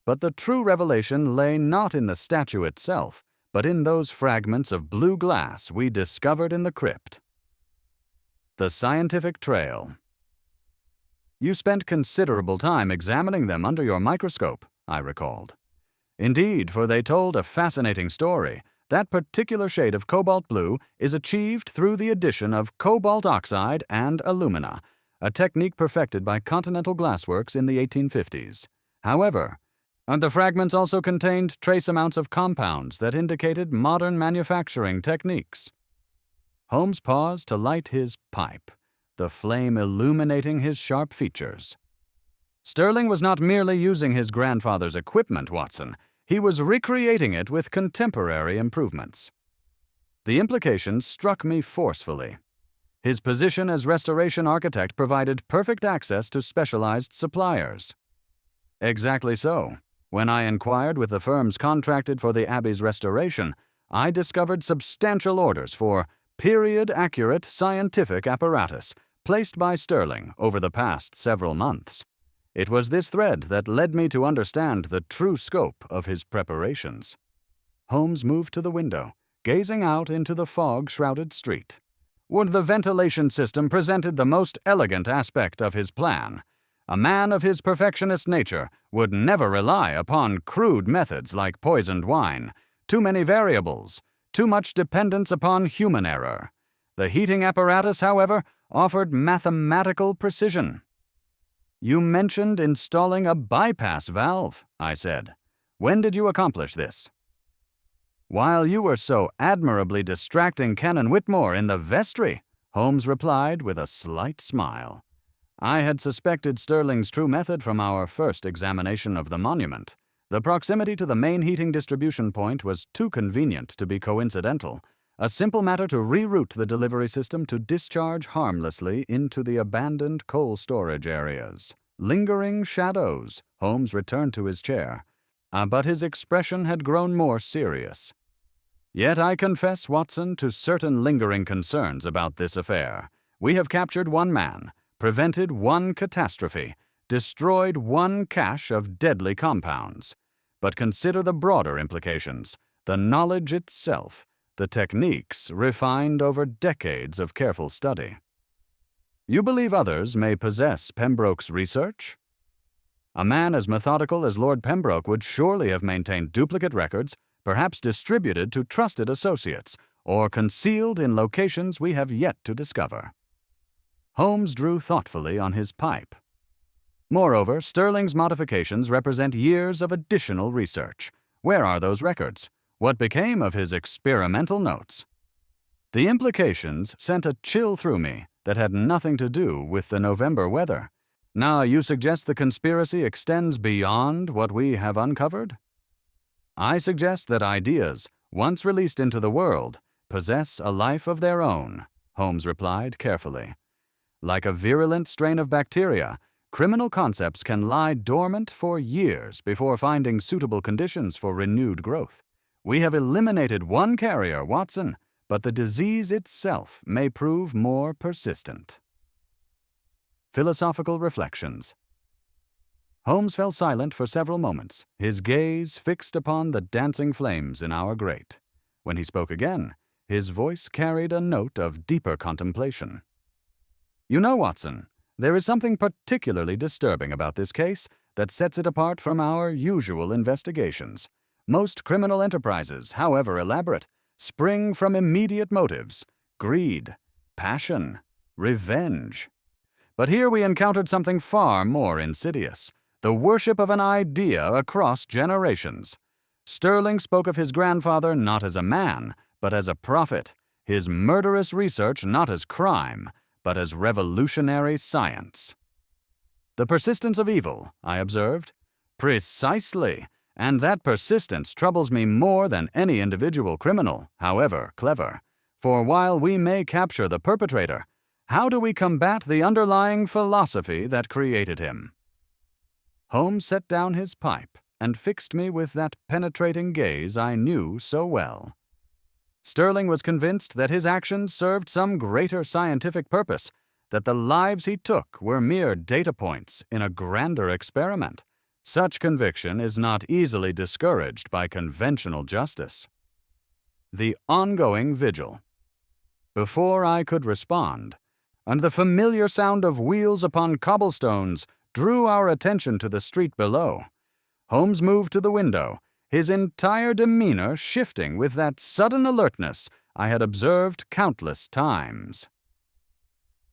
"But the true revelation lay not in the statue itself, but in those fragments of blue glass we discovered in the crypt." The scientific trail. "You spent considerable time examining them under your microscope," I recalled. "Indeed, for they told a fascinating story. That particular shade of cobalt blue is achieved through the addition of cobalt oxide and alumina, a technique perfected by Continental Glassworks in the 1850s. However, the fragments also contained trace amounts of compounds that indicated modern manufacturing techniques." Holmes paused to light his pipe, the flame illuminating his sharp features. "Sterling was not merely using his grandfather's equipment, Watson. He was recreating it with contemporary improvements." The implication struck me forcefully. His position as restoration architect provided perfect access to specialized suppliers. "Exactly so. When I inquired with the firms contracted for the Abbey's restoration, I discovered substantial orders for period-accurate scientific apparatus placed by Sterling over the past several months. It was this thread that led me to understand the true scope of his preparations." Holmes moved to the window, gazing out into the fog-shrouded street. "Would the ventilation system presented the most elegant aspect of his plan. A man of his perfectionist nature would never rely upon crude methods like poisoned wine. Too many variables, too much dependence upon human error. The heating apparatus, however, offered mathematical precision." "You mentioned installing a bypass valve," I said. "When did you accomplish this?" "While you were so admirably distracting Canon Whitmore in the vestry," Holmes replied with a slight smile. "I had suspected Sterling's true method from our first examination of the monument. The proximity to the main heating distribution point was too convenient to be coincidental. A simple matter to reroute the delivery system to discharge harmlessly into the abandoned coal storage areas." Lingering shadows. Holmes returned to his chair, but his expression had grown more serious. "Yet I confess, Watson, to certain lingering concerns about this affair. We have captured one man, prevented one catastrophe, destroyed one cache of deadly compounds. But consider the broader implications, the knowledge itself, the techniques refined over decades of careful study. You believe others may possess Pembroke's research? A man as methodical as Lord Pembroke would surely have maintained duplicate records, perhaps distributed to trusted associates, or concealed in locations we have yet to discover. Holmes drew thoughtfully on his pipe. Moreover, Sterling's modifications represent years of additional research. Where are those records? What became of his experimental notes? The implications sent a chill through me that had nothing to do with the November weather. Now, you suggest the conspiracy extends beyond what we have uncovered? I suggest that ideas, once released into the world, possess a life of their own, Holmes replied carefully. Like a virulent strain of bacteria, criminal concepts can lie dormant for years before finding suitable conditions for renewed growth. We have eliminated one carrier, Watson, but the disease itself may prove more persistent. Philosophical Reflections. Holmes fell silent for several moments, his gaze fixed upon the dancing flames in our grate. When he spoke again, his voice carried a note of deeper contemplation. You know, Watson, there is something particularly disturbing about this case that sets it apart from our usual investigations. Most criminal enterprises, however elaborate, spring from immediate motives: greed, passion, revenge. But here we encountered something far more insidious: the worship of an idea across generations. Sterling spoke of his grandfather not as a man, but as a prophet, his murderous research not as crime, but as revolutionary science. The persistence of evil, I observed. Precisely, and that persistence troubles me more than any individual criminal, however clever. For while we may capture the perpetrator, how do we combat the underlying philosophy that created him? Holmes set down his pipe and fixed me with that penetrating gaze I knew so well. Sterling was convinced that his actions served some greater scientific purpose, that the lives he took were mere data points in a grander experiment. Such conviction is not easily discouraged by conventional justice. The ongoing vigil. Before I could respond, and the familiar sound of wheels upon cobblestones drew our attention to the street below, Holmes moved to the window, his entire demeanor shifting with that sudden alertness I had observed countless times.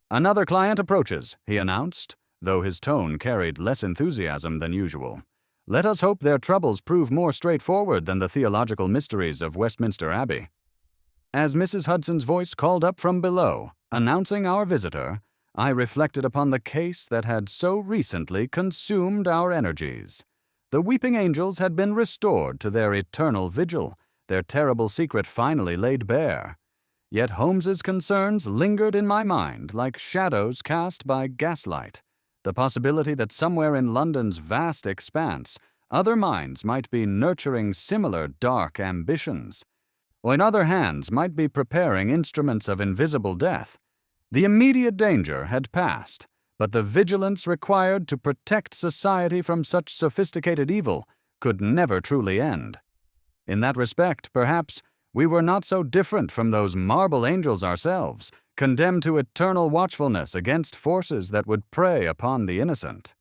Another client approaches, he announced, though his tone carried less enthusiasm than usual. Let us hope their troubles prove more straightforward than the theological mysteries of Westminster Abbey. As Mrs. Hudson's voice called up from below, announcing our visitor, I reflected upon the case that had so recently consumed our energies. The weeping angels had been restored to their eternal vigil, their terrible secret finally laid bare. Yet Holmes's concerns lingered in my mind like shadows cast by gaslight. The possibility that somewhere in London's vast expanse, other minds might be nurturing similar dark ambitions, or in other hands might be preparing instruments of invisible death. The immediate danger had passed, but the vigilance required to protect society from such sophisticated evil could never truly end. In that respect, perhaps, we were not so different from those marble angels ourselves, condemned to eternal watchfulness against forces that would prey upon the innocent.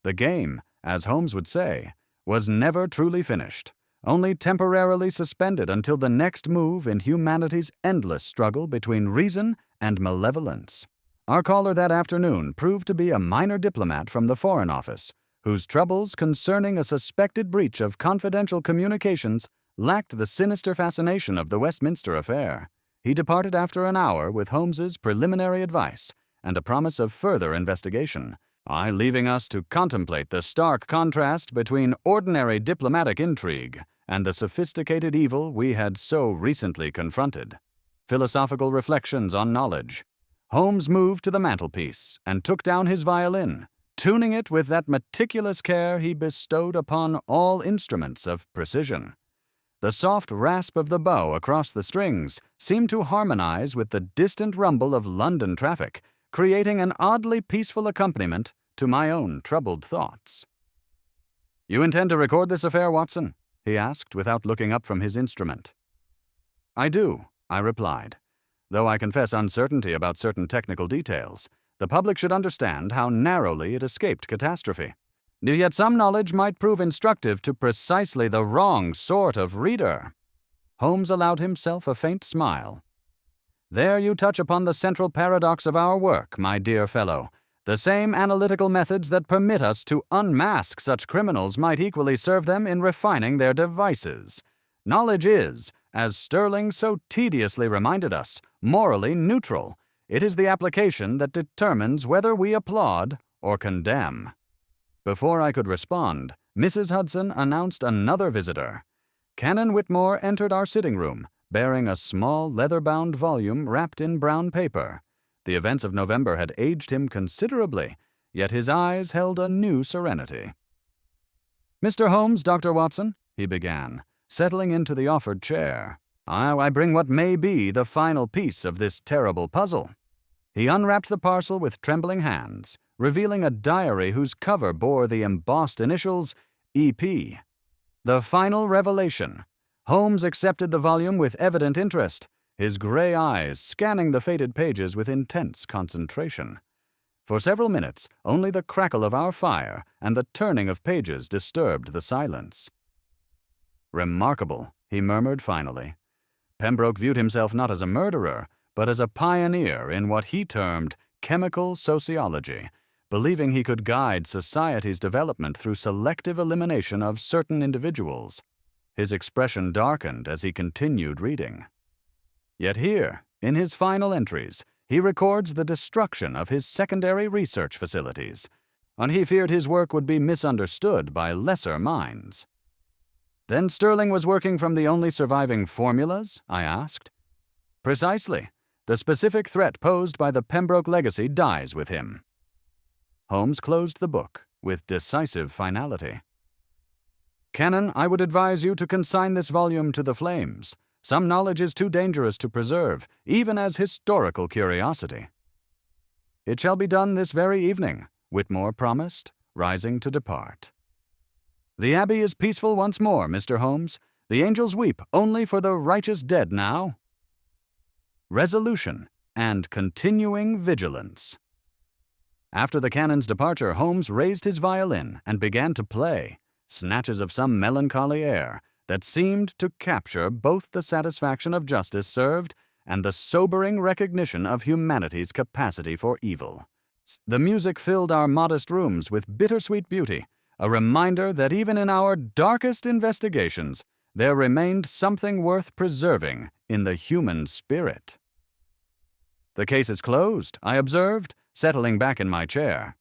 The game, as Holmes would say, was never truly finished, only temporarily suspended until the next move in humanity's endless struggle between reason and malevolence. Our caller that afternoon proved to be a minor diplomat from the Foreign Office, whose troubles concerning a suspected breach of confidential communications lacked the sinister fascination of the Westminster affair. He departed after an hour with Holmes's preliminary advice and a promise of further investigation, I leaving us to contemplate the stark contrast between ordinary diplomatic intrigue and the sophisticated evil we had so recently confronted. Philosophical Reflections on Knowledge. Holmes moved to the mantelpiece and took down his violin, tuning it with that meticulous care he bestowed upon all instruments of precision. The soft rasp of the bow across the strings seemed to harmonize with the distant rumble of London traffic, creating an oddly peaceful accompaniment to my own troubled thoughts. "You intend to record this affair, Watson?" he asked without looking up from his instrument. "I do," I replied, "though I confess uncertainty about certain technical details. The public should understand how narrowly it escaped catastrophe. Yet some knowledge might prove instructive to precisely the wrong sort of reader." Holmes allowed himself a faint smile. "There you touch upon the central paradox of our work, my dear fellow. The same analytical methods that permit us to unmask such criminals might equally serve them in refining their devices. Knowledge is, as Sterling so tediously reminded us, morally neutral. It is the application that determines whether we applaud or condemn." Before I could respond, Mrs. Hudson announced another visitor. Canon Whitmore entered our sitting room, bearing a small leather-bound volume wrapped in brown paper. The events of November had aged him considerably, yet his eyes held a new serenity. "Mr. Holmes, Dr. Watson," he began, settling into the offered chair. "I bring what may be the final piece of this terrible puzzle." He unwrapped the parcel with trembling hands, revealing a diary whose cover bore the embossed initials E.P. The final revelation. Holmes accepted the volume with evident interest, his gray eyes scanning the faded pages with intense concentration. For several minutes, only the crackle of our fire and the turning of pages disturbed the silence. "Remarkable," he murmured finally. Pembroke viewed himself not as a murderer, but as a pioneer in what he termed chemical sociology, believing he could guide society's development through selective elimination of certain individuals. His expression darkened as he continued reading. Yet here, in his final entries, he records the destruction of his secondary research facilities, and he feared his work would be misunderstood by lesser minds. "Then Sterling was working from the only surviving formulas?" I asked. "Precisely. The specific threat posed by the Pembroke legacy dies with him." Holmes closed the book with decisive finality. "Canon, I would advise you to consign this volume to the flames. Some knowledge is too dangerous to preserve, even as historical curiosity." "It shall be done this very evening," Whitmore promised, rising to depart. "The Abbey is peaceful once more, Mr. Holmes. The angels weep only for the righteous dead now." Resolution and continuing vigilance. After the canon's departure, Holmes raised his violin and began to play, snatches of some melancholy air that seemed to capture both the satisfaction of justice served and the sobering recognition of humanity's capacity for evil. The music filled our modest rooms with bittersweet beauty, a reminder that even in our darkest investigations, there remained something worth preserving in the human spirit. "The case is closed," I observed, settling back in my chair.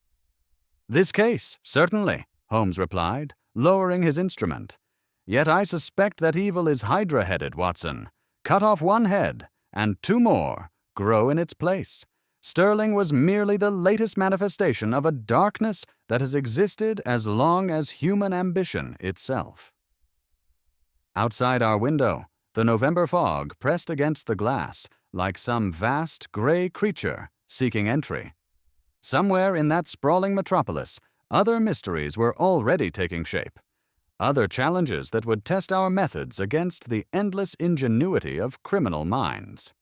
"This case, certainly," Holmes replied, lowering his instrument. "Yet I suspect that evil is hydra-headed, Watson. Cut off one head, and two more grow in its place. Sterling was merely the latest manifestation of a darkness that has existed as long as human ambition itself." Outside our window, the November fog pressed against the glass like some vast gray creature seeking entry. Somewhere in that sprawling metropolis, other mysteries were already taking shape, other challenges that would test our methods against the endless ingenuity of criminal minds.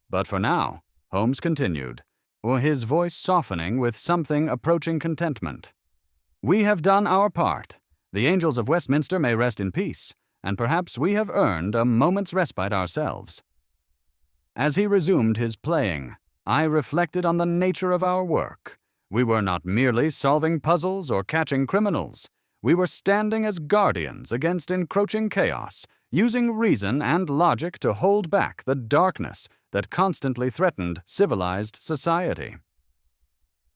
But for now, Holmes continued, his voice softening with something approaching contentment, "We have done our part. The angels of Westminster may rest in peace, and perhaps we have earned a moment's respite ourselves." As he resumed his playing, I reflected on the nature of our work. We were not merely solving puzzles or catching criminals. We were standing as guardians against encroaching chaos, using reason and logic to hold back the darkness that constantly threatened civilized society.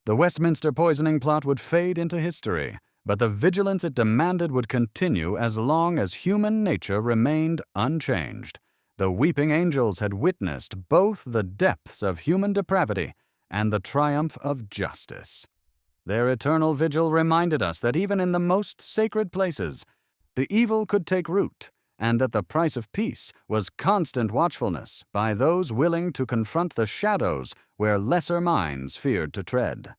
The Westminster poisoning plot would fade into history, but the vigilance it demanded would continue as long as human nature remained unchanged. The weeping angels had witnessed both the depths of human depravity and the triumph of justice. Their eternal vigil reminded us that even in the most sacred places, the evil could take root, and that the price of peace was constant watchfulness by those willing to confront the shadows where lesser minds feared to tread.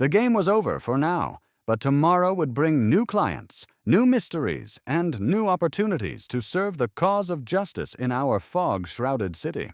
The game was over for now, but tomorrow would bring new clients, new mysteries, and new opportunities to serve the cause of justice in our fog-shrouded city.